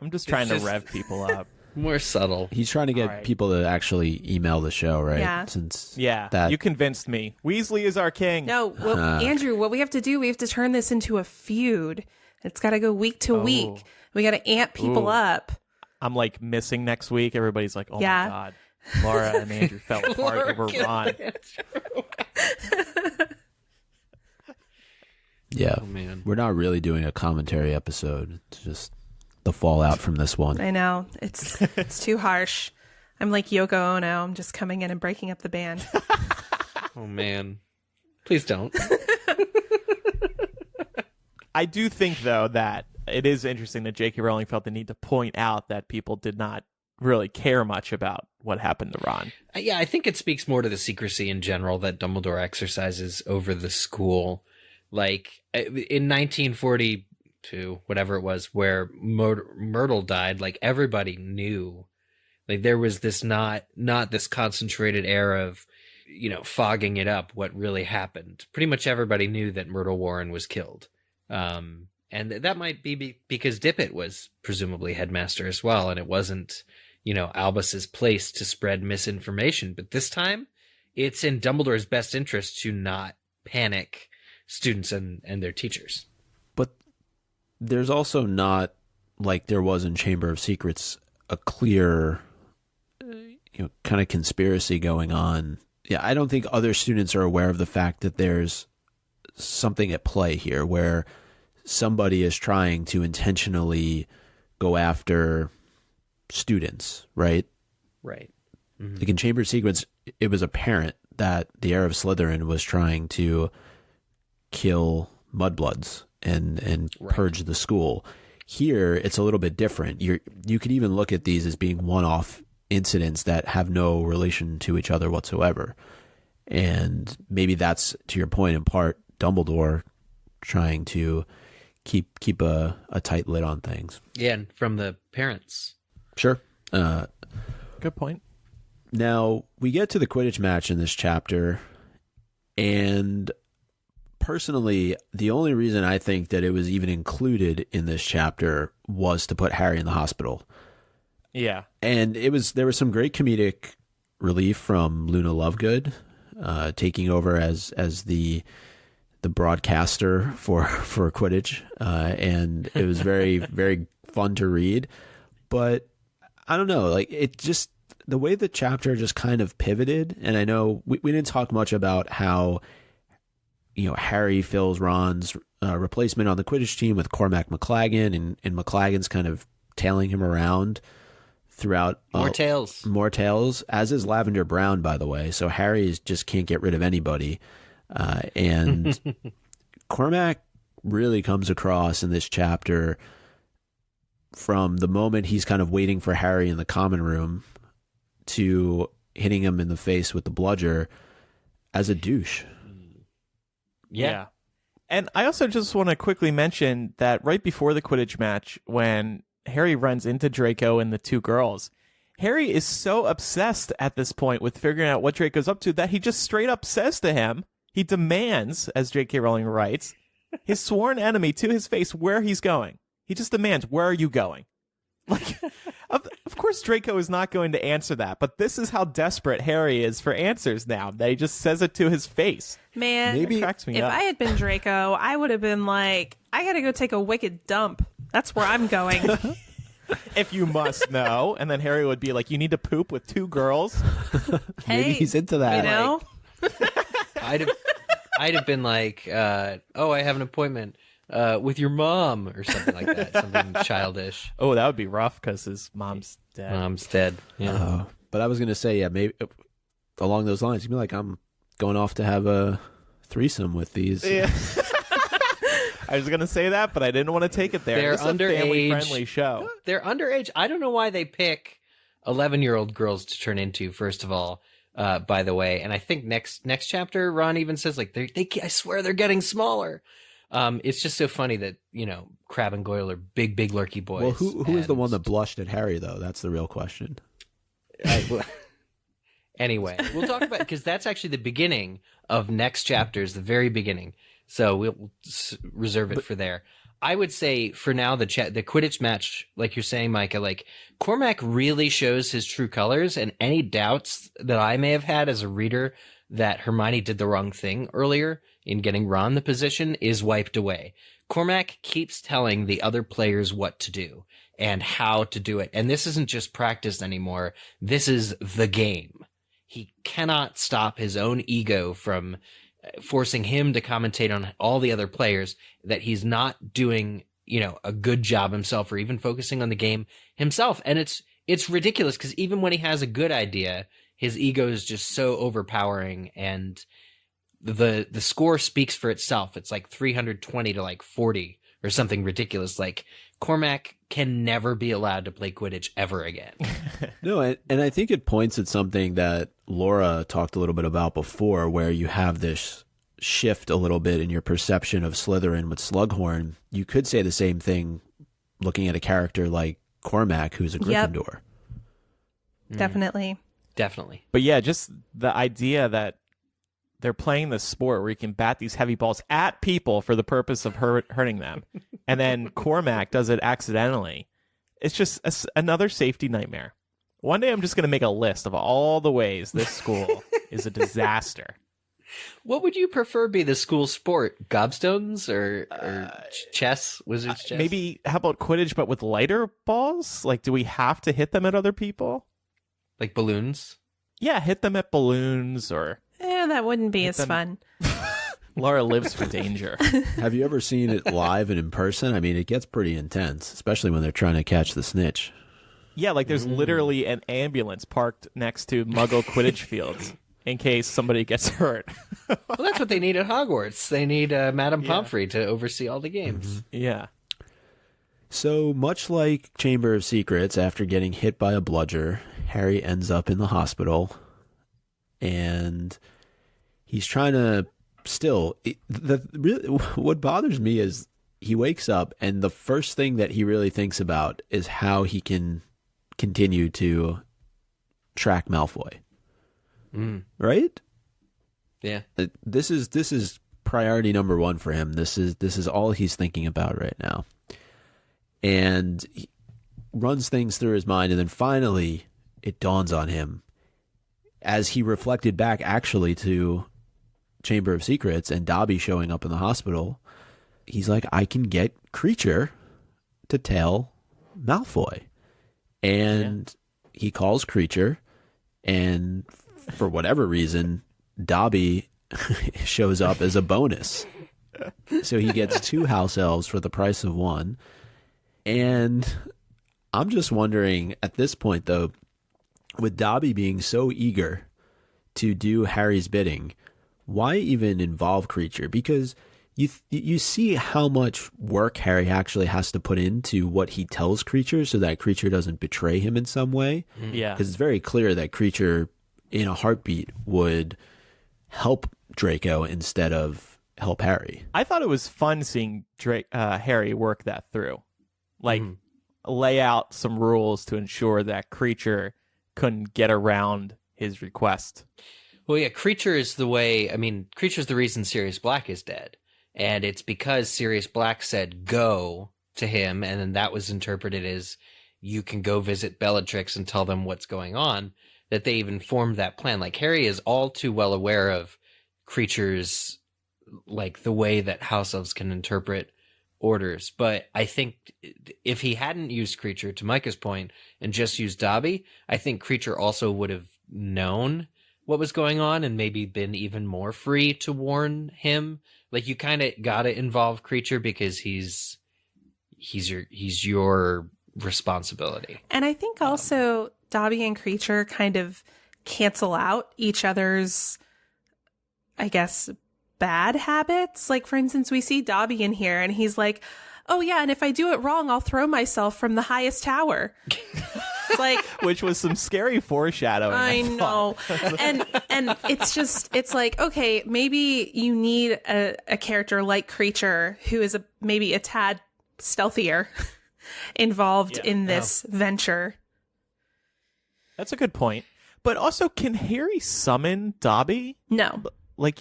I'm just trying to rev people up. More subtle. He's trying to get right. people to actually email the show, right? Yeah. Since Yeah, you convinced me. Weasley is our king. No, well, Andrew, what we have to do, we have to turn this into a feud. It's got to go week to week. We got to amp people up. I'm like missing next week. Everybody's like, oh Yeah. my God. Laura and Andrew fell apart over Ron. Yeah. Oh, man. We're not really doing a commentary episode. It's just the fallout from this one. I know. It's too harsh. I'm like Yoko Ono. I'm just coming in and breaking up the band. Oh, man. Please don't. I do think, though, that it is interesting that J.K. Rowling felt the need to point out that people did not really care much about what happened to Ron. Yeah, I think it speaks more to the secrecy in general that Dumbledore exercises over the school. Like, in 1942, whatever it was, where Myrtle died, like, everybody knew. Like, there was this not this concentrated air of, you know, fogging it up what really happened. Pretty much everybody knew that Myrtle Warren was killed. And that might be because Dippet was presumably headmaster as well, and it wasn't, you know, Albus's place to spread misinformation. But this time, it's in Dumbledore's best interest to not panic students and their teachers. But there's also not, like there was in Chamber of Secrets, a clear, kind of conspiracy going on. Yeah, I don't think other students are aware of the fact that there's something at play here where somebody is trying to intentionally go after students, right? Right. Like in Chamber of Secrets, it was apparent that the heir of Slytherin was trying to kill mudbloods and purge the school. Here, it's a little bit different. You could even look at these as being one-off incidents that have no relation to each other whatsoever. And maybe that's, to your point, in part, Dumbledore trying to keep a tight lid on things. Yeah, and from the parents. Sure. Good point. Now, we get to the Quidditch match in this chapter, and personally, the only reason I think that it was even included in this chapter was to put Harry in the hospital. Yeah. And there was some great comedic relief from Luna Lovegood, taking over as the broadcaster for Quidditch, and it was very, very fun to read. But I don't know, like it just, the way the chapter just kind of pivoted, and I know we didn't talk much about how, Harry fills Ron's replacement on the Quidditch team with Cormac McLaggen, and McLaggen's kind of tailing him around throughout. More tails, as is Lavender Brown, by the way. So Harry just can't get rid of anybody. And Cormac really comes across in this chapter from the moment he's kind of waiting for Harry in the common room to hitting him in the face with the bludger as a douche. Yeah. And I also just want to quickly mention that right before the Quidditch match, when Harry runs into Draco and the two girls, Harry is so obsessed at this point with figuring out what Draco's up to that he just straight up says to him, he demands, as J.K. Rowling writes, his sworn enemy to his face where he's going. He just demands, where are you going? Like, of course Draco is not going to answer that, but this is how desperate Harry is for answers now, that he just says it to his face. Man, It cracks me if up. I had been Draco, I would have been like, I gotta go take a wicked dump. That's where I'm going. If you must know. And then Harry would be like, you need to poop with two girls? Maybe he's into that. You know? I'd have been like, I have an appointment with your mom or something like that. Something childish. Oh, that would be rough because his mom's dead. Mom's dead. Yeah. But I was going to say, yeah, maybe along those lines, you'd be like, I'm going off to have a threesome with these. Yeah. I was going to say that, but I didn't want to take it there. They're This is a underage. family-friendly show. They're underage. I don't know why they pick 11-year-old girls to turn into, first of all. by the way. And I think next chapter, Ron even says like, I swear they're getting smaller. It's just so funny that, Crabbe and Goyle are big lurky boys. Well, who is the one that blushed at Harry, though? That's the real question. Anyway, we'll talk about, because that's actually the beginning of next chapters, the very beginning. So we'll reserve it for there. I would say for now, the Quidditch match, like you're saying, Micah, like Cormac really shows his true colors, and any doubts that I may have had as a reader that Hermione did the wrong thing earlier in getting Ron the position is wiped away. Cormac keeps telling the other players what to do and how to do it. And this isn't just practice anymore. This is the game. He cannot stop his own ego from forcing him to commentate on all the other players that he's not doing, a good job himself or even focusing on the game himself. And it's ridiculous because even when he has a good idea, his ego is just so overpowering, and the score speaks for itself. It's like 320 to like 40 or something ridiculous. Like Cormac can never be allowed to play Quidditch ever again. No, and I think it points at something that Laura talked a little bit about before, where you have this shift a little bit in your perception of Slytherin with Slughorn. You could say the same thing looking at a character like Cormac, who's a Gryffindor. Definitely. Definitely. But yeah, just the idea that they're playing this sport where you can bat these heavy balls at people for the purpose of hurting them. And then Cormac does it accidentally. It's just another safety nightmare. One day I'm just going to make a list of all the ways this school is a disaster. What would you prefer be the school sport? Gobstones or chess? Wizard's chess? Maybe, how about Quidditch, but with lighter balls? Like, do we have to hit them at other people? Like balloons? Yeah, hit them at balloons or... that wouldn't be as fun. Laura lives for danger. Have you ever seen it live and in person? I mean, it gets pretty intense, especially when they're trying to catch the snitch. Yeah, like there's literally an ambulance parked next to Muggle Quidditch fields in case somebody gets hurt. Well, that's what they need at Hogwarts. They need Madame Pomfrey to oversee all the games. Yeah. So much like Chamber of Secrets, after getting hit by a bludger, Harry ends up in the hospital, and he's trying to what bothers me is he wakes up, and the first thing that he really thinks about is how he can continue to track Malfoy. Right? Yeah. This is priority number one for him. This is all he's thinking about right now. And he runs things through his mind, and then finally it dawns on him as he reflected back actually to Chamber of Secrets and Dobby showing up in the hospital. He's like, I can get Kreacher to tell Malfoy. And he calls Kreacher, and for whatever reason, Dobby shows up as a bonus. So he gets 2 house elves for the price of 1. And I'm just wondering at this point, though, with Dobby being so eager to do Harry's bidding, why even involve Kreacher? Because you see how much work Harry actually has to put into what he tells Kreacher so that Kreacher doesn't betray him in some way. Yeah. Because it's very clear that Kreacher, in a heartbeat, would help Draco instead of help Harry. I thought it was fun seeing Harry work that through. Like, lay out some rules to ensure that Kreacher couldn't get around his request. Well, yeah, Kreacher's the reason Sirius Black is dead. And it's because Sirius Black said go to him, and then that was interpreted as you can go visit Bellatrix and tell them what's going on, that they even formed that plan. Like, Harry is all too well aware of Kreacher's, like, the way that house elves can interpret orders. But I think if he hadn't used Kreacher, to Micah's point, and just used Dobby, I think Kreacher also would have known what was going on and maybe been even more free to warn him. Like, you kind of gotta involve Kreacher because he's your responsibility. And I think also Dobby and Kreacher kind of cancel out each other's, I guess, bad habits. Like, for instance, we see Dobby in here and he's like, oh yeah, and if I do it wrong, I'll throw myself from the highest tower. It's like, Which was some scary foreshadowing. I know. And it's like, okay, maybe you need a character like Kreacher who is maybe a tad stealthier involved in this venture. That's a good point. But also, can Harry summon Dobby? No. Like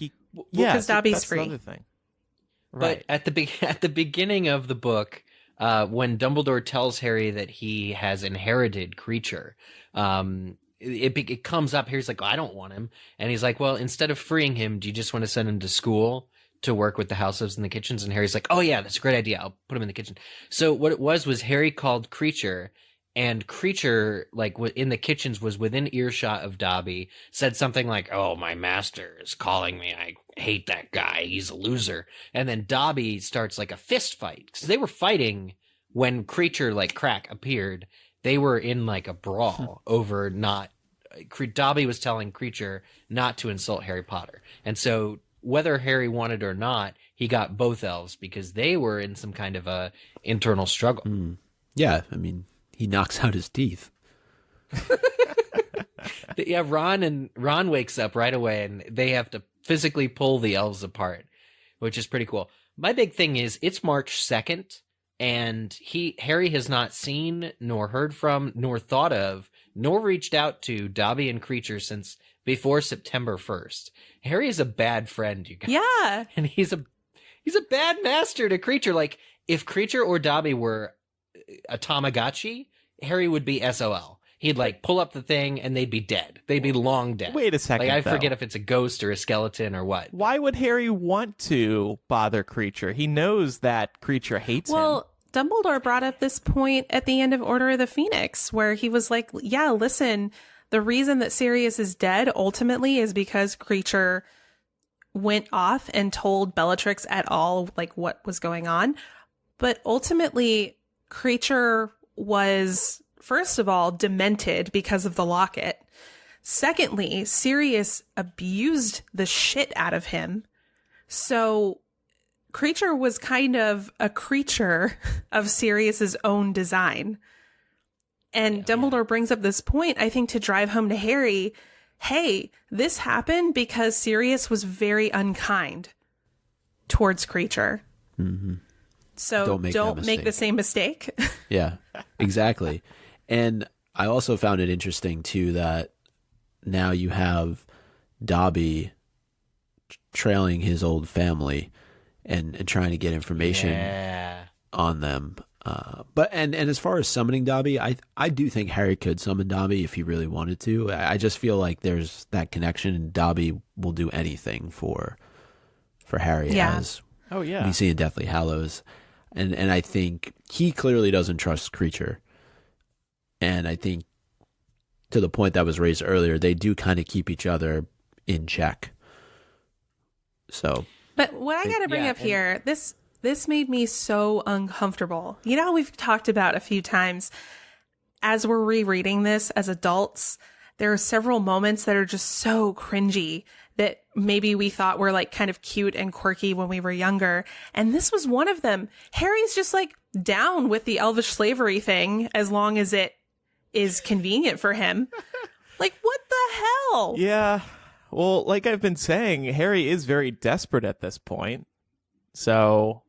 because Dobby's that's free. Another thing. But at the beginning of the book, when Dumbledore tells Harry that he has inherited Kreacher, it comes up. Harry's like, I don't want him. And he's like, well, instead of freeing him, do you just want to send him to school to work with the house elves in the kitchens? And Harry's like, oh yeah, that's a great idea. I'll put him in the kitchen. So what it was Harry called Kreacher, and Kreacher, like in the kitchens, was within earshot of Dobby, said something like, oh, my master is calling me. I hate that guy. He's a loser. And then Dobby starts like a fist fight, because they were fighting when Kreacher, like Crack, appeared. They were in like a brawl over Dobby was telling Kreacher not to insult Harry Potter. And so whether Harry wanted or not, he got both elves because they were in some kind of a internal struggle. Yeah, I mean, he knocks out his teeth. Yeah, Ron wakes up right away and they have to physically pull the elves apart, which is pretty cool. My big thing is it's March 2nd and Harry has not seen nor heard from nor thought of nor reached out to Dobby and Kreacher since before September 1st. Harry is a bad friend, you guys. Yeah. And he's a bad master to Kreacher. Like if Kreacher or Dobby were a Tamagotchi, Harry would be SOL. He'd like pull up the thing and they'd be dead. They'd be long dead. Wait a second. Like I forget if it's a ghost or a skeleton or what. Why would Harry want to bother Kreacher? He knows that Kreacher hates him. Well, Dumbledore brought up this point at the end of Order of the Phoenix, where he was like, yeah, listen, the reason that Sirius is dead ultimately is because Kreacher went off and told Bellatrix et al. Like what was going on. But ultimately, Kreacher was, first of all, demented because of the locket. Secondly, Sirius abused the shit out of him. So Kreacher was kind of a creature of Sirius's own design. And Dumbledore brings up this point, I think, to drive home to Harry, hey, this happened because Sirius was very unkind towards Kreacher. Mm-hmm. So don't make the same mistake. Yeah, exactly. And I also found it interesting, too, that now you have Dobby trailing his old family and trying to get information on them. But as far as summoning Dobby, I do think Harry could summon Dobby if he really wanted to. I just feel like there's that connection, and Dobby will do anything for Harry. Yeah. As yeah. we see in Deathly Hallows. And I think he clearly doesn't trust Kreacher. And I think to the point that was raised earlier, they do kind of keep each other in check. So, but what I got to bring up here, this made me so uncomfortable. You know how we've talked about a few times as we're rereading this as adults, there are several moments that are just so cringy that maybe we thought were like kind of cute and quirky when we were younger. And this was one of them. Harry's just like down with the elvish slavery thing as long as it is convenient for him. Like, what the hell? Yeah. Well, like I've been saying, Harry is very desperate at this point. So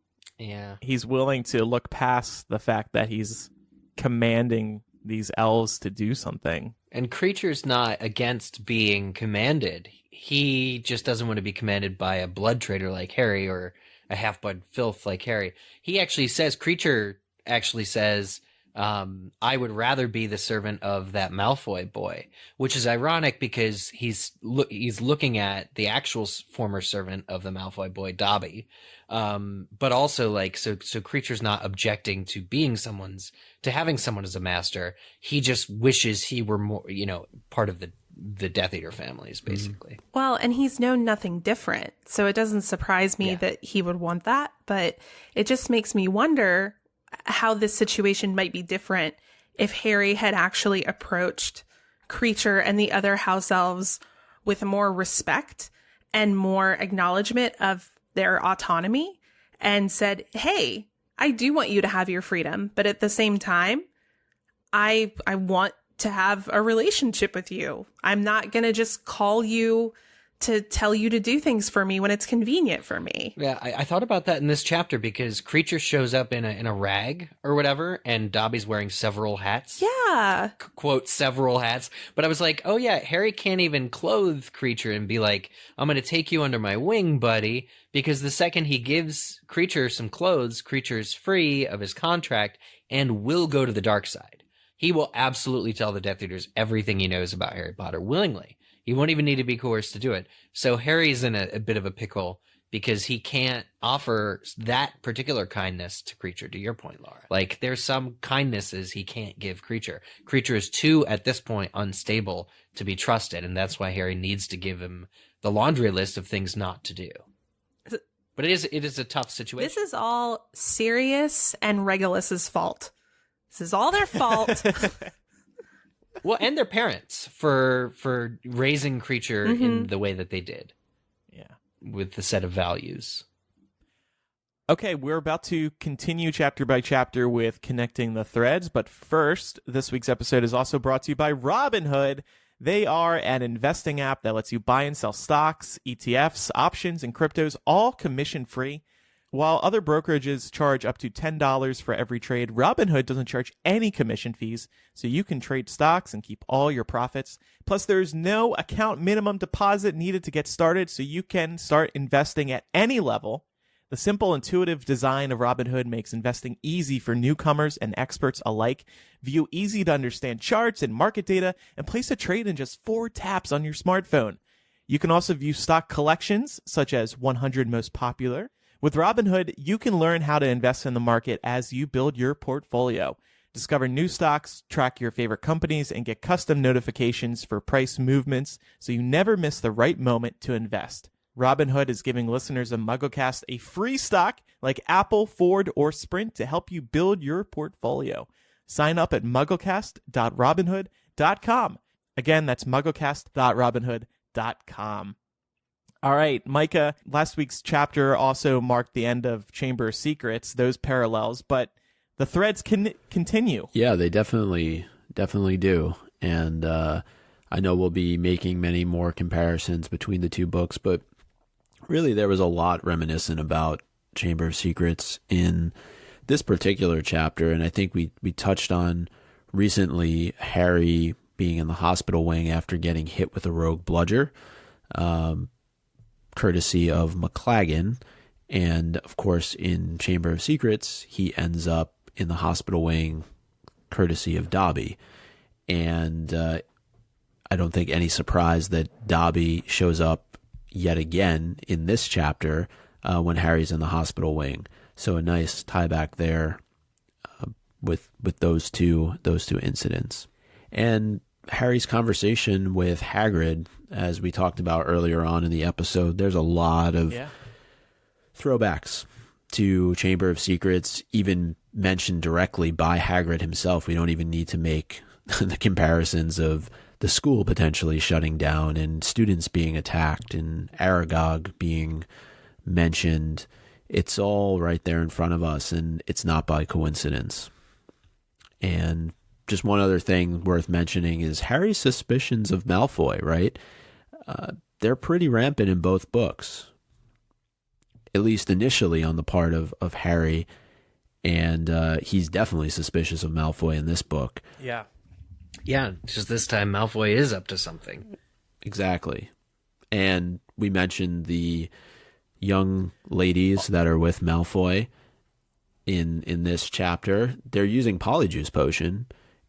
he's willing to look past the fact that he's commanding these elves to do something. And Kreacher's not against being commanded. He just doesn't want to be commanded by a blood traitor like Harry or a half-blood filth like Harry. Kreacher actually says, I would rather be the servant of that Malfoy boy, which is ironic because he's looking at the actual former servant of the Malfoy boy, Dobby. But also like, so Kreacher's not objecting to having someone as a master. He just wishes he were more, part of the Death Eater families, basically. Well, and he's known nothing different. So it doesn't surprise me that he would want that, but it just makes me wonder how this situation might be different if Harry had actually approached Kreacher and the other house elves with more respect and more acknowledgement of their autonomy and said, hey, I do want you to have your freedom, but at the same time, I want to have a relationship with you. I'm not going to just call you to tell you to do things for me when it's convenient for me. Yeah, I thought about that in this chapter because Kreacher shows up in a rag or whatever, and Dobby's wearing several hats. Yeah. Quote, several hats. But I was like, oh yeah, Harry can't even clothe Kreacher and be like, I'm going to take you under my wing, buddy. Because the second he gives Kreacher some clothes, Kreacher's free of his contract and will go to the dark side. He will absolutely tell the Death Eaters everything he knows about Harry Potter willingly. He won't even need to be coerced to do it. So Harry's in a bit of a pickle because he can't offer that particular kindness to Kreacher, to your point, Laura. Like, there's some kindnesses he can't give Kreacher. Kreacher is too, at this point, unstable to be trusted, and that's why Harry needs to give him the laundry list of things not to do. But it is a tough situation. This is all Sirius and Regulus's fault. This is all their fault. Well, and their parents for raising Kreacher in the way that they did. Yeah. With the set of values. Okay, we're about to continue chapter by chapter with connecting the threads, but first, this week's episode is also brought to you by Robinhood. They are an investing app that lets you buy and sell stocks, ETFs, options, and cryptos, all commission-free. While other brokerages charge up to $10 for every trade, Robinhood doesn't charge any commission fees, so you can trade stocks and keep all your profits. Plus, there's no account minimum deposit needed to get started, so you can start investing at any level. The simple, intuitive design of Robinhood makes investing easy for newcomers and experts alike. View easy-to-understand charts and market data, and place a trade in just 4 taps on your smartphone. You can also view stock collections, such as 100 most popular. With Robinhood, you can learn how to invest in the market as you build your portfolio. Discover new stocks, track your favorite companies, and get custom notifications for price movements so you never miss the right moment to invest. Robinhood is giving listeners of MuggleCast a free stock like Apple, Ford, or Sprint to help you build your portfolio. Sign up at mugglecast.robinhood.com. Again, that's mugglecast.robinhood.com. All right, Micah, last week's chapter also marked the end of Chamber of Secrets, those parallels, but the threads can continue. Yeah, they definitely do. And I know we'll be making many more comparisons between the two books, but really there was a lot reminiscent about Chamber of Secrets in this particular chapter, and I think we touched on recently Harry being in the hospital wing after getting hit with a rogue bludger. Courtesy of McLaggen, and of course in Chamber of Secrets he ends up in the hospital wing courtesy of Dobby, and I don't think any surprise that Dobby shows up yet again in this chapter when Harry's in the hospital wing. So a nice tie back there with those two incidents. And Harry's conversation with Hagrid, as we talked about earlier on in the episode, there's a lot of throwbacks to Chamber of Secrets, even mentioned directly by Hagrid himself. We don't even need to make the comparisons of the school potentially shutting down and students being attacked and Aragog being mentioned. It's all right there in front of us, and it's not by coincidence. And just one other thing worth mentioning is Harry's suspicions of Malfoy, right? They're pretty rampant in both books, at least initially on the part of Harry, and he's definitely suspicious of Malfoy in this book. Yeah. Yeah, just this time Malfoy is up to something. Exactly. And we mentioned the young ladies that are with Malfoy in this chapter. They're using Polyjuice Potion.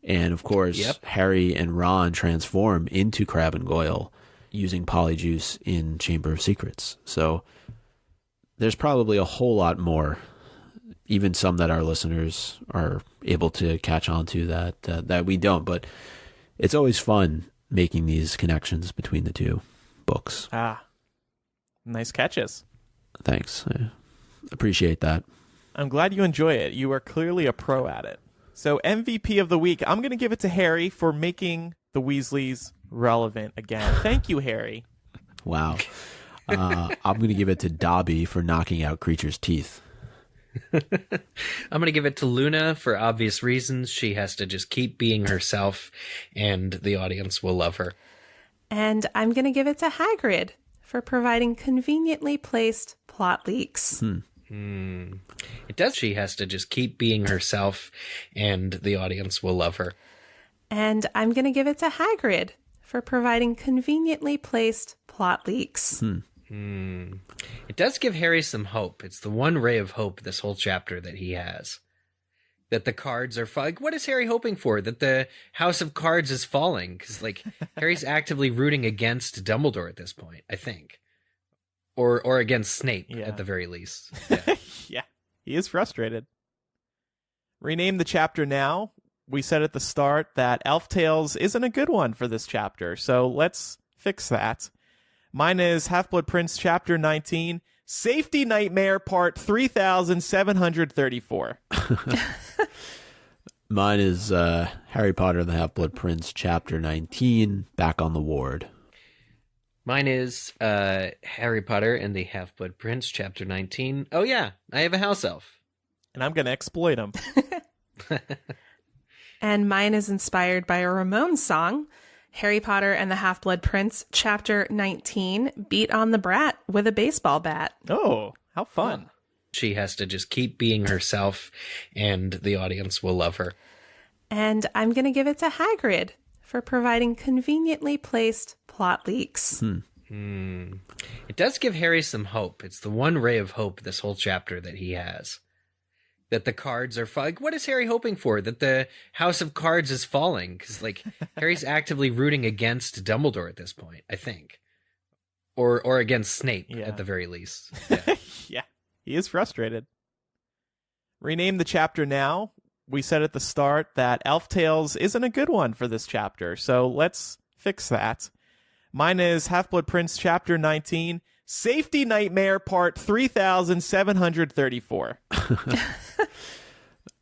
And, of course, Harry and Ron transform into Crabbe and Goyle using Polyjuice in Chamber of Secrets. So there's probably a whole lot more, even some that our listeners are able to catch on to that we don't. But it's always fun making these connections between the two books. Nice catches. Thanks. I appreciate that. I'm glad you enjoy it. You are clearly a pro at it. So MVP of the week, I'm going to give it to Harry for making the Weasleys relevant again. Thank you, Harry. Wow. I'm going to give it to Dobby for knocking out Kreacher's teeth. I'm going to give it to Luna for obvious reasons. She has to just keep being herself, and the audience will love her. And I'm going to give it to Hagrid for providing conveniently placed plot leaks. It does. She has to just keep being herself, and the audience will love her. And I'm going to give it to Hagrid for providing conveniently placed plot leaks. It does give Harry some hope. It's the one ray of hope this whole chapter that he has. That the cards are falling. What is Harry hoping for? That the House of Cards is falling? Because, Harry's actively rooting against Dumbledore at this point, I think. Or against Snape, at the very least. Yeah. Yeah, he is frustrated. Rename the chapter now. We said at the start that Elf Tales isn't a good one for this chapter, so let's fix that. Mine is Half-Blood Prince chapter 19, Safety Nightmare part 3734. Mine is Harry Potter and the Half-Blood Prince chapter 19, Back on the Ward. Mine is Harry Potter and the Half-Blood Prince chapter 19. Oh yeah, I have a house elf. And I'm going to exploit him. And mine is inspired by a Ramones song, Harry Potter and the Half-Blood Prince, Chapter 19, Beat on the Brat with a Baseball Bat. Oh, how fun. She has to just keep being herself, and the audience will love her. And I'm going to give it to Hagrid for providing conveniently placed plot leaks. It does give Harry some hope. It's the one ray of hope this whole chapter that he has. That the cards are falling. What is Harry hoping for? That the House of Cards is falling? Because, Harry's actively rooting against Dumbledore at this point, I think. Or against Snape, at the very least. Yeah. Yeah, he is frustrated. Rename the chapter now. We said at the start that Elf Tales isn't a good one for this chapter, so let's fix that. Mine is Half-Blood Prince chapter 19, Safety Nightmare part 3734.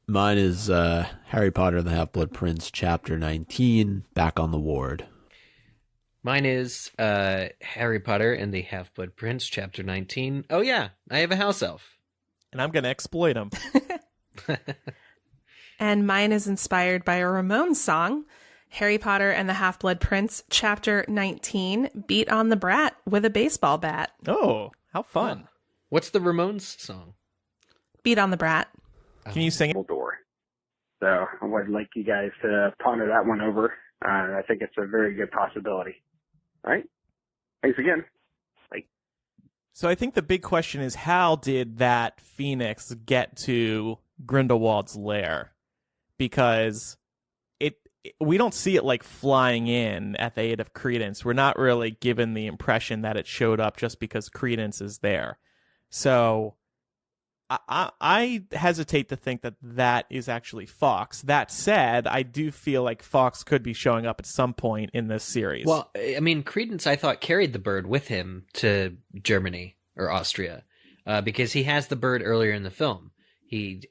Mine is Harry Potter and the Half-Blood Prince chapter 19, Back on the Ward. Mine is Harry Potter and the Half-Blood Prince chapter 19. Oh yeah, I have a house elf. And I'm going to exploit him. And mine is inspired by a Ramones song, Harry Potter and the Half-Blood Prince, Chapter 19, Beat on the Brat with a Baseball Bat. Oh, how fun. What's the Ramones song? Beat on the Brat. Can you sing it? Dumbledore. So I would like you guys to ponder that one over. I think it's a very good possibility. All right? Thanks again. Bye. So I think the big question is, how did that phoenix get to Grindelwald's lair? Because we don't see it flying in at the aid of Credence. We're not really given the impression that it showed up just because Credence is there. So I hesitate to think that is actually Fawkes. That said, I do feel like Fawkes could be showing up at some point in this series. Well, I mean, Credence, I thought, carried the bird with him to Germany or Austria because he has the bird earlier in the film. He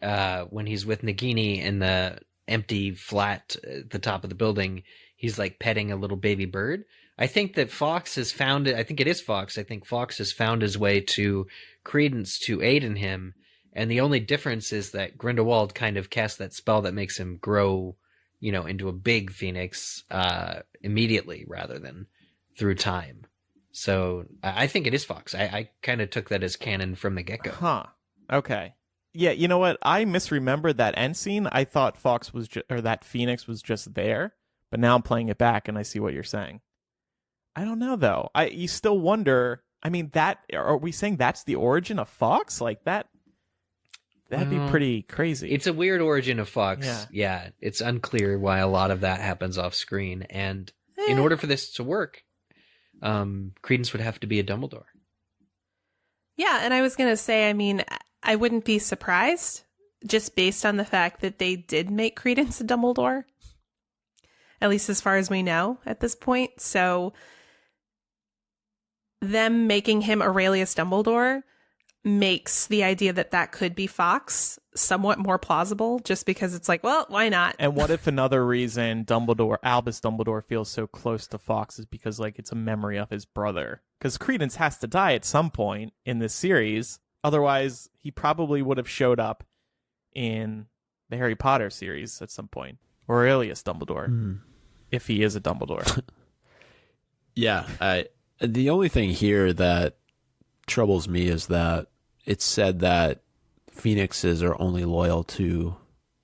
when he's with Nagini in the empty flat at the top of the building, he's petting a little baby bird. I think that Fawkes has found it. I think it is Fawkes. I think Fawkes has found his way to Credence to aid in him. And the only difference is that Grindelwald kind of casts that spell that makes him grow, into a big phoenix immediately rather than through time. So I think it is Fawkes. I kind of took that as canon from the get-go. Huh. Okay. Yeah, you know what? I misremembered that end scene. I thought Fawkes was that Phoenix was just there, but now I'm playing it back and I see what you're saying. I don't know though. You still wonder. I mean, are we saying that's the origin of Fawkes? That'd be pretty crazy. It's a weird origin of Fawkes. Yeah, it's unclear why a lot of that happens off screen, and in order for this to work, Credence would have to be a Dumbledore. Yeah, and I was going to say, I mean, I wouldn't be surprised just based on the fact that they did make Credence a Dumbledore, at least as far as we know at this point. So them making him Aurelius Dumbledore makes the idea that could be Fawkes somewhat more plausible, just because it's well, why not? And what if another reason Albus Dumbledore feels so close to Fawkes is because it's a memory of his brother? Because Credence has to die at some point in this series. Otherwise, he probably would have showed up in the Harry Potter series at some point. Aurelius Dumbledore, if he is a Dumbledore. Yeah, the only thing here that troubles me is that it's said that Phoenixes are only loyal to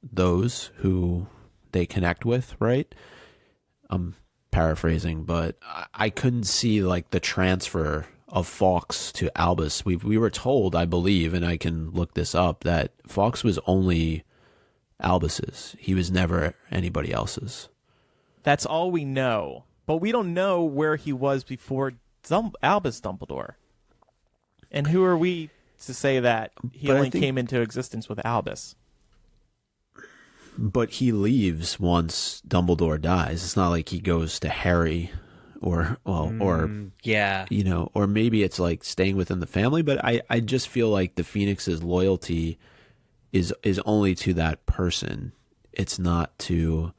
those who they connect with, right? I'm paraphrasing, but I couldn't see like the transfer of Fawkes to Albus. We were told, I believe, and I can look this up, that Fawkes was only Albus's. He was never anybody else's. That's all we know. But we don't know where he was before Albus Dumbledore. And who are we to say that he only came into existence with Albus? But he leaves once Dumbledore dies. It's not like he goes to Harry or you know, or maybe it's like staying within the family. But I just feel like the Phoenix's loyalty is only to that person. It's not to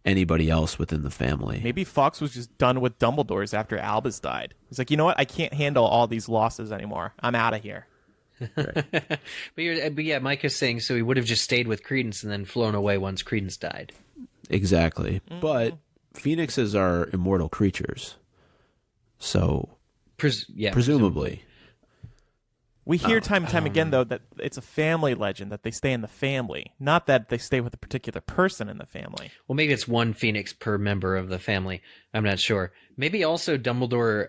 anybody else within the family. Maybe Fawkes was just done with Dumbledore's after Albus died. He's like, you know what? I can't handle all these losses anymore. I'm out of here. Right. but yeah, Mike is saying so he would have just stayed with Credence and then flown away once Credence died. Exactly. But Phoenixes are immortal creatures. So presumably. We hear time and time again, though, that it's a family legend, that they stay in the family, not that they stay with a particular person in the family. Well, maybe it's one Phoenix per member of the family. I'm not sure. Maybe also Dumbledore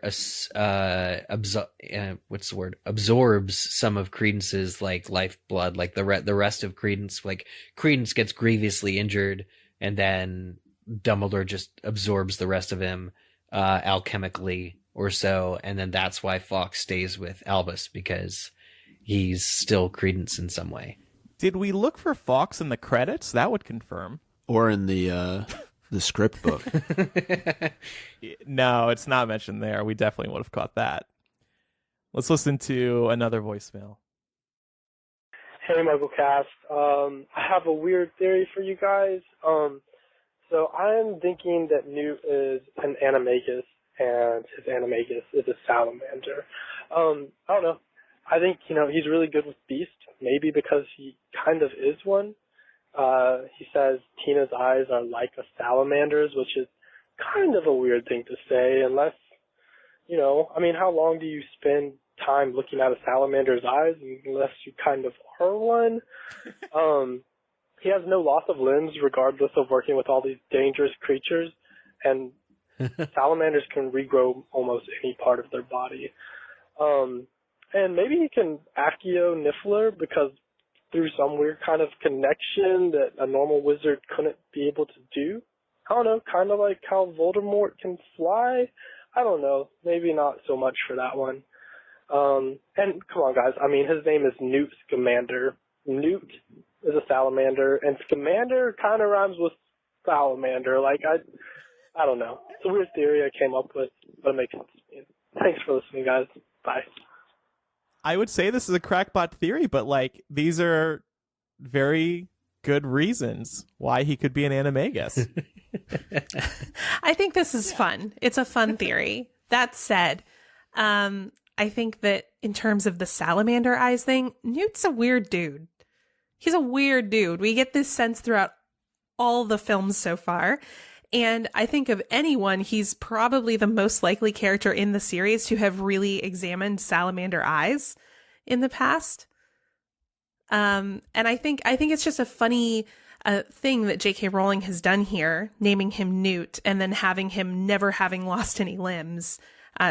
absorbs some of Credence's like lifeblood, like the rest of Credence. Like Credence gets grievously injured, and then Dumbledore just absorbs the rest of him alchemically or so, and then that's why Fawkes stays with Albus, because he's still Credence in some way. Did we look for Fawkes in the credits? That would confirm. Or in the script book. No, it's not mentioned there. We definitely would have caught that. Let's listen to another voicemail. Hey, MuggleCast. I have a weird theory for you guys. So I'm thinking that Newt is an animagus, and his animagus is a salamander. I don't know. I think, he's really good with Beast, maybe because he kind of is one. He says Tina's eyes are like a salamander's, which is kind of a weird thing to say, unless, how long do you spend time looking at a salamander's eyes unless you kind of are one? He has no loss of limbs regardless of working with all these dangerous creatures, and salamanders can regrow almost any part of their body. And maybe he can Accio Niffler because through some weird kind of connection that a normal wizard couldn't be able to do. I don't know, kind of like how Voldemort can fly. I don't know, maybe not so much for that one. And come on, guys, his name is Newt Scamander. Newt is a salamander, and Scamander kind of rhymes with salamander. I don't know. It's a weird theory I came up with, but it makes sense to me. Thanks for listening, guys. Bye. I would say this is a crackpot theory, but these are very good reasons why he could be an animagus. I think this is fun. It's a fun theory. That said, I think that in terms of the salamander eyes thing, Newt's a weird dude. He's a weird dude. We get this sense throughout all the films so far. And I think of anyone, he's probably the most likely character in the series to have really examined salamander eyes in the past. And I think it's just a funny thing that J.K. Rowling has done here, naming him Newt and then having him never having lost any limbs.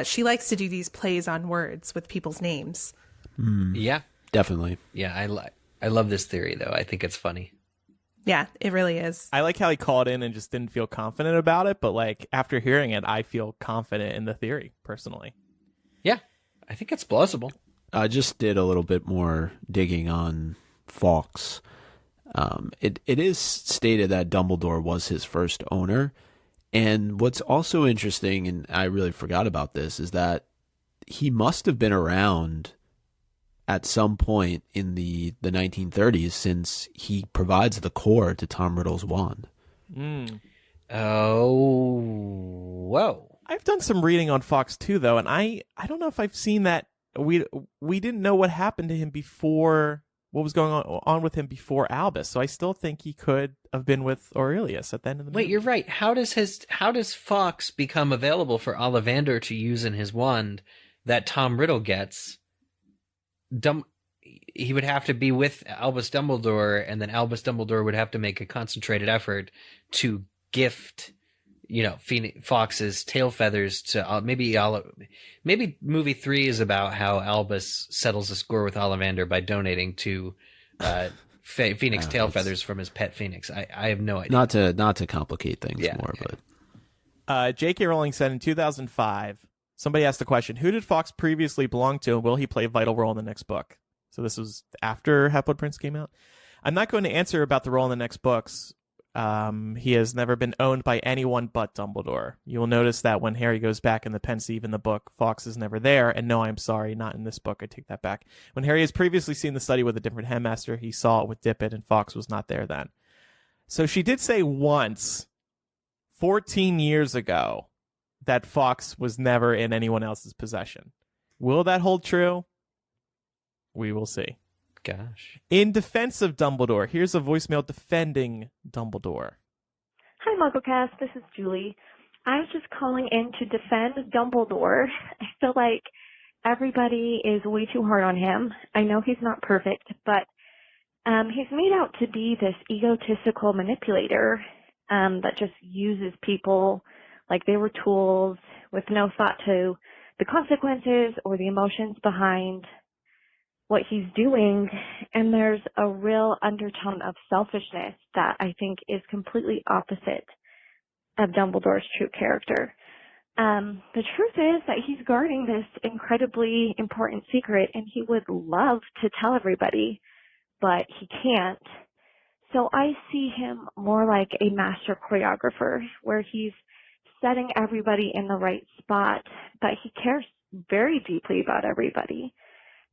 She likes to do these plays on words with people's names. Yeah, definitely. Yeah, I love this theory though. I think it's funny. Yeah, it really is. I like how he called in and just didn't feel confident about it, but after hearing it, I feel confident in the theory, personally. Yeah, I think it's plausible. I just did a little bit more digging on Fawkes. It is stated that Dumbledore was his first owner, and what's also interesting, and I really forgot about this, is that he must have been around at some point in the 1930s, since he provides the core to Tom Riddle's wand. Oh, whoa. I've done some reading on Fawkes too, though, and I don't know if I've seen that we didn't know what happened to him before. What was going on with him before Albus? So I still think he could have been with Aurelius at the end of the movie. Wait, you're right. How does Fawkes become available for Ollivander to use in his wand that Tom Riddle gets? He would have to be with Albus Dumbledore, and then Albus Dumbledore would have to make a concentrated effort to gift, Fawkes's tail feathers to maybe movie 3 is about how Albus settles the score with Ollivander by donating to Phoenix tail feathers from his pet Phoenix. I have no idea. Not to complicate things more, but J.K. Rowling said in 2005, somebody asked the question, who did Fawkes previously belong to, and will he play a vital role in the next book? So this was after Half-Blood Prince came out. I'm not going to answer about the role in the next books. He has never been owned by anyone but Dumbledore. You will notice that when Harry goes back in the pensieve in the book, Fawkes is never there. And no, I'm sorry, not in this book. I take that back. When Harry has previously seen the study with a different headmaster, he saw it with Dippet, and Fawkes was not there then. So she did say once, 14 years ago, that Fawkes was never in anyone else's possession. Will that hold true? We will see. Gosh. In defense of Dumbledore, here's a voicemail defending Dumbledore. Hi, MuggleCast. This is Julie. I was just calling in to defend Dumbledore. I feel like everybody is way too hard on him. I know he's not perfect, but he's made out to be this egotistical manipulator that just uses people like they were tools with no thought to the consequences or the emotions behind what he's doing, and there's a real undertone of selfishness that I think is completely opposite of Dumbledore's true character. The truth is that he's guarding this incredibly important secret, and he would love to tell everybody, but he can't. So I see him more like a master choreographer, where he's setting everybody in the right spot, but he cares very deeply about everybody.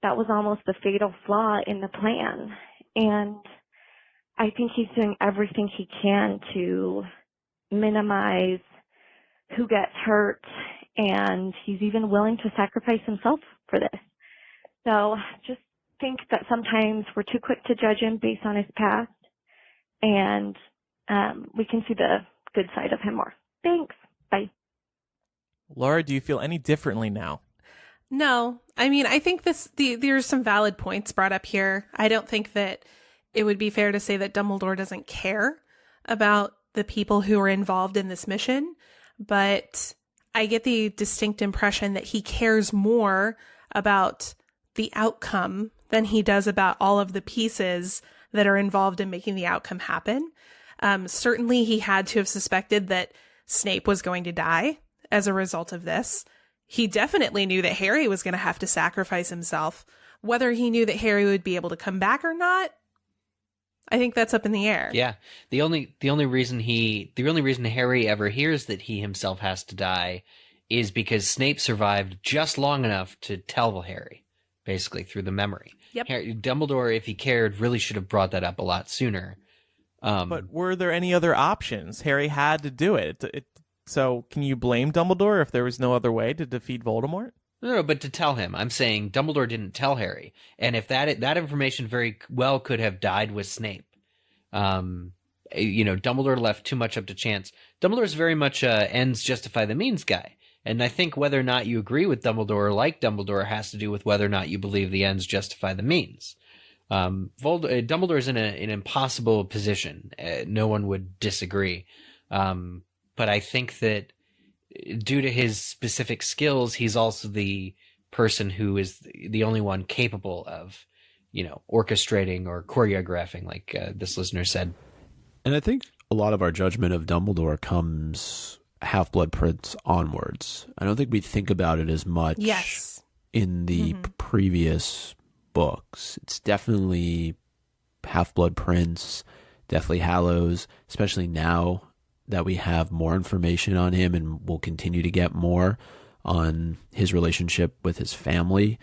That was almost the fatal flaw in the plan. And I think he's doing everything he can to minimize who gets hurt, and he's even willing to sacrifice himself for this. So just think that sometimes we're too quick to judge him based on his past, and we can see the good side of him more. Thanks. Bye. Laura, do you feel any differently now? No, I mean, I think there's some valid points brought up here. I don't think that it would be fair to say that Dumbledore doesn't care about the people who are involved in this mission, but I get the distinct impression that he cares more about the outcome than he does about all of the pieces that are involved in making the outcome happen. Certainly he had to have suspected that Snape was going to die as a result of this. He definitely knew that Harry was going to have to sacrifice himself. Whether he knew that Harry would be able to come back or not, I think that's up in the air. Yeah. The only reason Harry ever hears that he himself has to die is because Snape survived just long enough to tell Harry, basically through the memory. Yep. Dumbledore, if he cared, really should have brought that up a lot sooner. But were there any other options? Harry had to do it. So can you blame Dumbledore if there was no other way to defeat Voldemort? No, but to tell him. I'm saying Dumbledore didn't tell Harry. And if that information very well could have died with Snape. Dumbledore left too much up to chance. Dumbledore's very much ends justify the means guy. And I think whether or not you agree with Dumbledore or like Dumbledore has to do with whether or not you believe the ends justify the means. Dumbledore's in an impossible position. No one would disagree. But I think that due to his specific skills, he's also the person who is the only one capable of, orchestrating or choreographing, like this listener said. And I think a lot of our judgment of Dumbledore comes Half-Blood Prince onwards. I don't think we think about it as much in the previous books. It's definitely Half-Blood Prince, Deathly Hallows, especially now that we have more information on him and will continue to get more on his relationship with his family,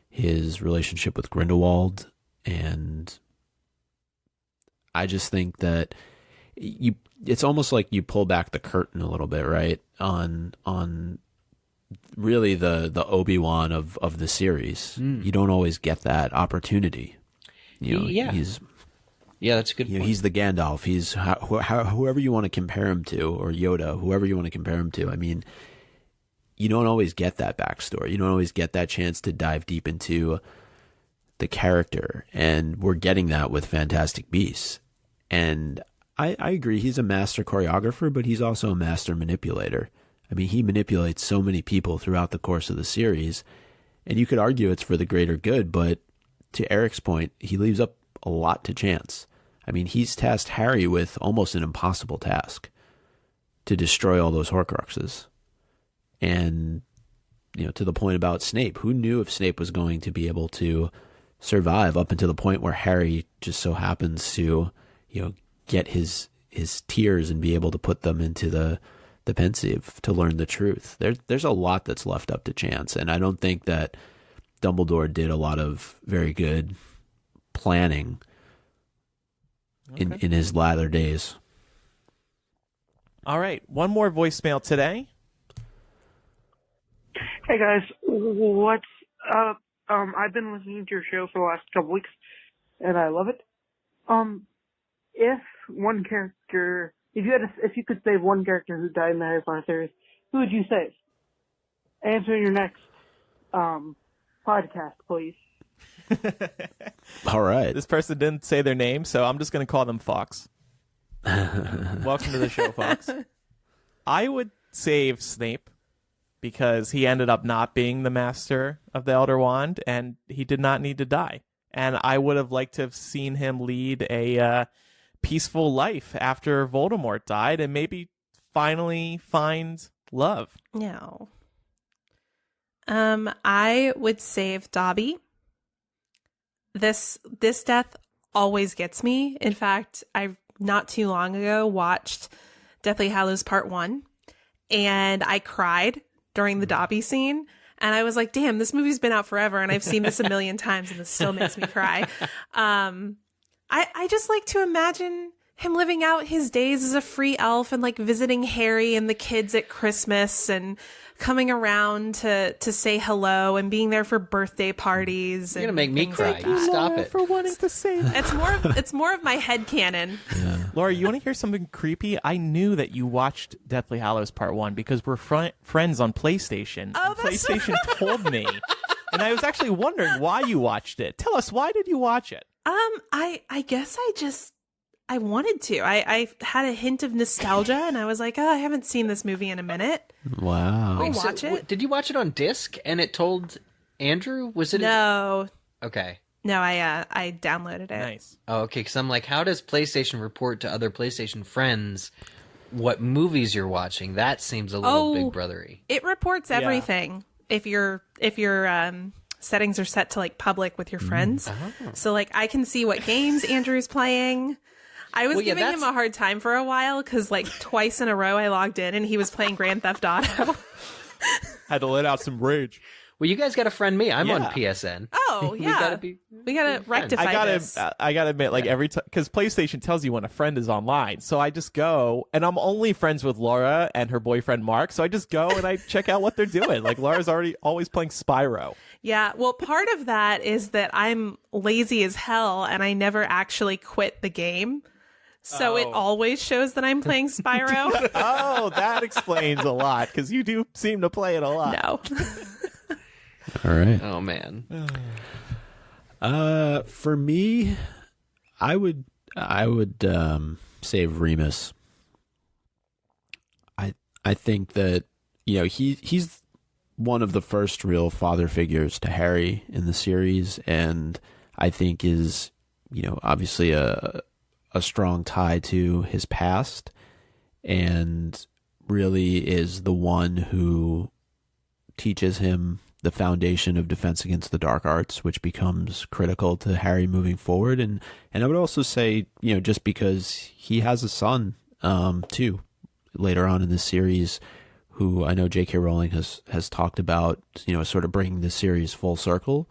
his relationship with Grindelwald. And I just think that it's almost like you pull back the curtain a little bit, right? On really the Obi-Wan of the series. You don't always get that opportunity. Yeah. That's a good point. He's the Gandalf. He's whoever you want to compare him to, or Yoda, whoever you want to compare him to. I mean, you don't always get that backstory. You don't always get that chance to dive deep into the character, and we're getting that with Fantastic Beasts. And I agree, he's a master choreographer, but he's also a master manipulator. I mean, he manipulates so many people throughout the course of the series, and you could argue it's for the greater good, but to Eric's point, he leaves up a lot to chance. I mean, he's tasked Harry with almost an impossible task to destroy all those Horcruxes. And, to the point about Snape, who knew if Snape was going to be able to survive up until the point where Harry just so happens to, get his tears and be able to put them into the pensieve to learn the truth. There's a lot that's left up to chance, and I don't think that Dumbledore did a lot of very good planning in his latter days. All right, one more voicemail today. Hey guys, what's up? I've been listening to your show for the last couple weeks, and I love it. If one character, if you could save one character who died in the Harry Potter series, who would you save? Answer in your next podcast, please. All right. This person didn't say their name, so I'm just going to call them Fox. Welcome to the show, Fox. I would save Snape because he ended up not being the master of the Elder Wand, and he did not need to die. And I would have liked to have seen him lead a peaceful life after Voldemort died and maybe finally find love. No. I would save Dobby. This death always gets me. In fact, I not too long ago watched Deathly Hallows Part 1, and I cried during the Dobby scene. And I was like, damn, this movie's been out forever, and I've seen this a million times, and this still makes me cry. I just like to imagine him living out his days as a free elf and like visiting Harry and the kids at Christmas and coming around to say hello and being there for birthday parties. You're gonna make me cry. Like You stop it. For wanting to say that. It's more of my headcanon. Yeah. Laura, you want to hear something creepy? I knew that you watched Deathly Hallows Part 1 because we're friends on PlayStation. Oh, and that's PlayStation told me. And I was actually wondering why you watched it. Tell us, why did you watch it? I guess I wanted to. I had a hint of nostalgia, and I was like, oh, I haven't seen this movie in a minute. Wow. I'll watch it. Did you watch it on disc and it told Andrew? Was it? No. Okay. No, I downloaded it. Nice. Oh, okay. Because I'm like, how does PlayStation report to other PlayStation friends what movies you're watching? That seems a little big brothery. It reports everything if your settings are set to like public with your friends. Oh. So like I can see what games Andrew's playing. I was giving him a hard time for a while because like twice in a row I logged in and he was playing Grand Theft Auto. Had to let out some rage. Well, you guys got to friend me. I'm on Yeah. PSN. Oh yeah, we gotta rectify this. I gotta admit, like every time, because PlayStation tells you when a friend is online, so I just go, and I'm only friends with Laura and her boyfriend Mark, so I just go and I check out what they're doing. Like Laura's always playing Spyro. Yeah, well, part of that is that I'm lazy as hell and I never actually quit the game. So it always shows that I'm playing Spyro. Oh, that explains a lot, because you do seem to play it a lot. No. All right. Oh man. For me, I would save Remus. I think that he's one of the first real father figures to Harry in the series, and I think is obviously a strong tie to his past, and really is the one who teaches him the foundation of defense against the dark arts, which becomes critical to Harry moving forward. And I would also say, just because he has a son, too, later on in the series, who I know J.K. Rowling has talked about, sort of bringing the series full circle,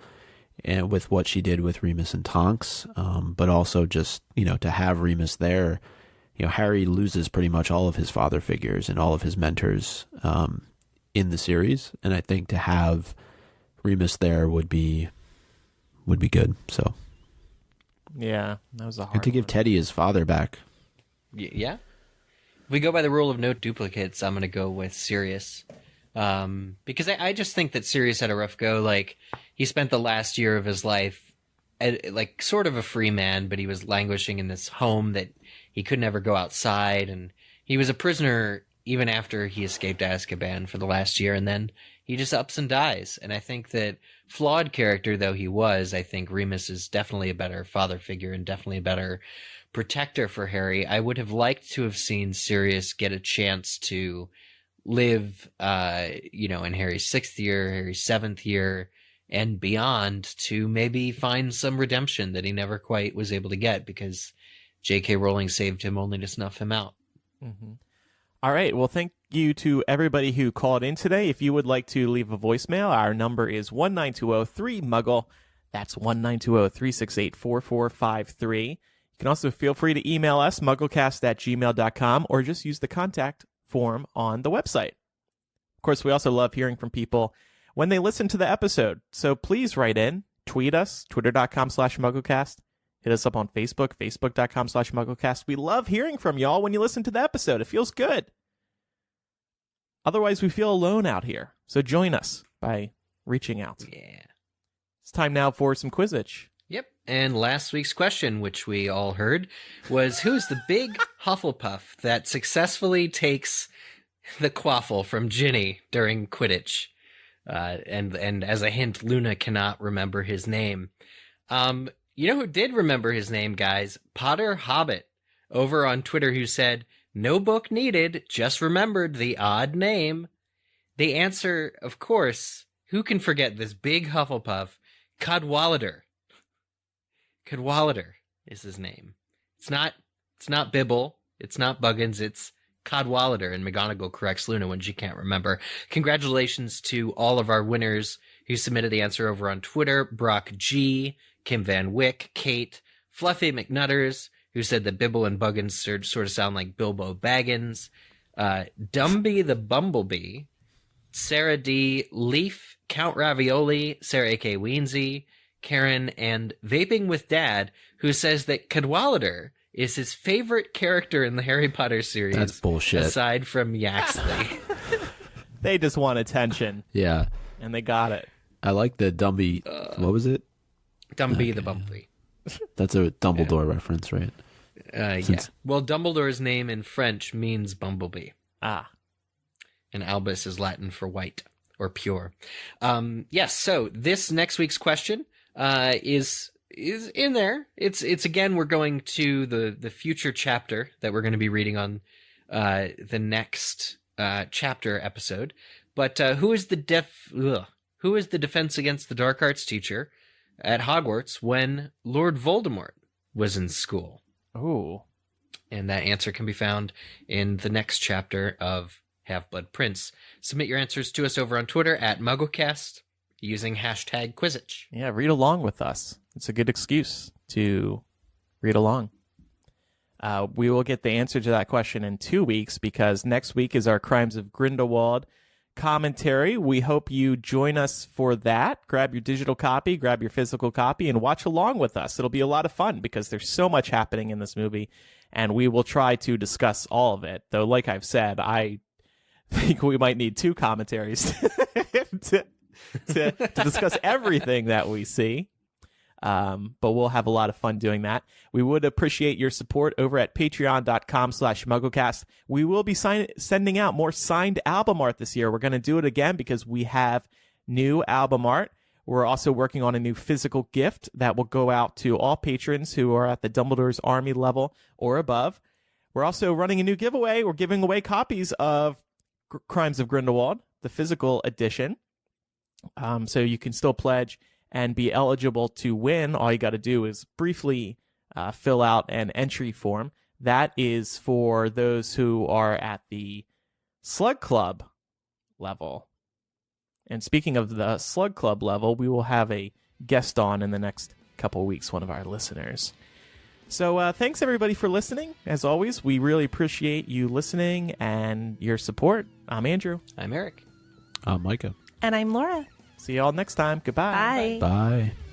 and with what she did with Remus and Tonks, but also just, to have Remus there, Harry loses pretty much all of his father figures and all of his mentors, in the series, and I think to have Remus there would be good. So Yeah, that was a hard and to give one. Teddy his father back. Yeah. If we go by the rule of no duplicates, I'm going to go with Sirius. Because I just think that Sirius had a rough go. Like, he spent the last year of his life like sort of a free man, but he was languishing in this home that he could never go outside, and he was a prisoner even after he escaped Azkaban for the last year, and then he just ups and dies. And I think that, flawed character though he was, I think Remus is definitely a better father figure and definitely a better protector for Harry. I would have liked to have seen Sirius get a chance to live, in Harry's 6th year, Harry's 7th year, and beyond, to maybe find some redemption that he never quite was able to get because J.K. Rowling saved him only to snuff him out. Mm-hmm. All right. Well, thank you to everybody who called in today. If you would like to leave a voicemail, our number is 19203-MUGGLE. That's 19203684453. You can also feel free to email us, mugglecast@gmail.com, or just use the contact form on the website. Of course, we also love hearing from people when they listen to the episode. So please write in, tweet us, twitter.com/MuggleCast. Hit us up on Facebook, facebook.com/MuggleCast. We love hearing from y'all when you listen to the episode. It feels good. Otherwise, we feel alone out here. So join us by reaching out. Yeah. It's time now for some Quidditch. Yep. And last week's question, which we all heard, was who's the big Hufflepuff that successfully takes the quaffle from Ginny during Quidditch? And as a hint, Luna cannot remember his name. You know who did remember his name, guys? Potter Hobbit over on Twitter, who said, "No book needed, just remembered the odd name." The answer, of course, who can forget this big Hufflepuff? Cadwallader. Cadwallader is his name. It's not Bibble. It's not Buggins. It's Cadwallader, and McGonagall corrects Luna when she can't remember. Congratulations to all of our winners who submitted the answer over on Twitter. Brock G, Kim Van Wyck, Kate, Fluffy McNutters, who said that Bibble and Buggins sort of sound like Bilbo Baggins, Dumby the Bumblebee, Sarah D, Leaf, Count Ravioli, Sarah A.K. Weensy, Karen, and Vaping with Dad, who says that Cadwallader is his favorite character in the Harry Potter series. That's bullshit. Aside from Yaxley. They just want attention. Yeah. And they got it. I like the Dumby. What was it? Dumby the Bumblebee. That's a Dumbledore reference, right? Yeah. Well, Dumbledore's name in French means bumblebee. Ah. And Albus is Latin for white or pure. Yes. So this next week's question is in there. It's again, we're going to the future chapter that we're going to be reading on the next chapter episode. But who is the Defense Against the Dark Arts teacher at Hogwarts when Lord Voldemort was in school? Ooh. And that answer can be found in the next chapter of Half-Blood Prince. Submit your answers to us over on Twitter at MuggleCast using hashtag Quidditch. Yeah, read along with us. It's a good excuse to read along. We will get the answer to that question in 2 weeks because next week is our Crimes of Grindelwald commentary. We hope you join us for that. Grab your digital copy, grab your physical copy, and watch along with us. It'll be a lot of fun because there's so much happening in this movie, and we will try to discuss all of it. Though, like I've said, I think we might need 2 commentaries to discuss everything that we see. But we'll have a lot of fun doing that. We would appreciate your support over at patreon.com/MuggleCast. We will be sending out more signed album art this year. We're going to do it again because we have new album art. We're also working on a new physical gift that will go out to all patrons who are at the Dumbledore's Army level or above. We're also running a new giveaway. We're giving away copies of Crimes of Grindelwald, the physical edition. So you can still pledge and be eligible to win. All you got to do is briefly fill out an entry form. That is for those who are at the Slug Club level. And speaking of the Slug Club level, we will have a guest on in the next couple of weeks, one of our listeners. So thanks, everybody, for listening. As always, we really appreciate you listening and your support. I'm Andrew. I'm Eric. I'm Micah. And I'm Laura. See you all next time. Goodbye. Bye. Bye.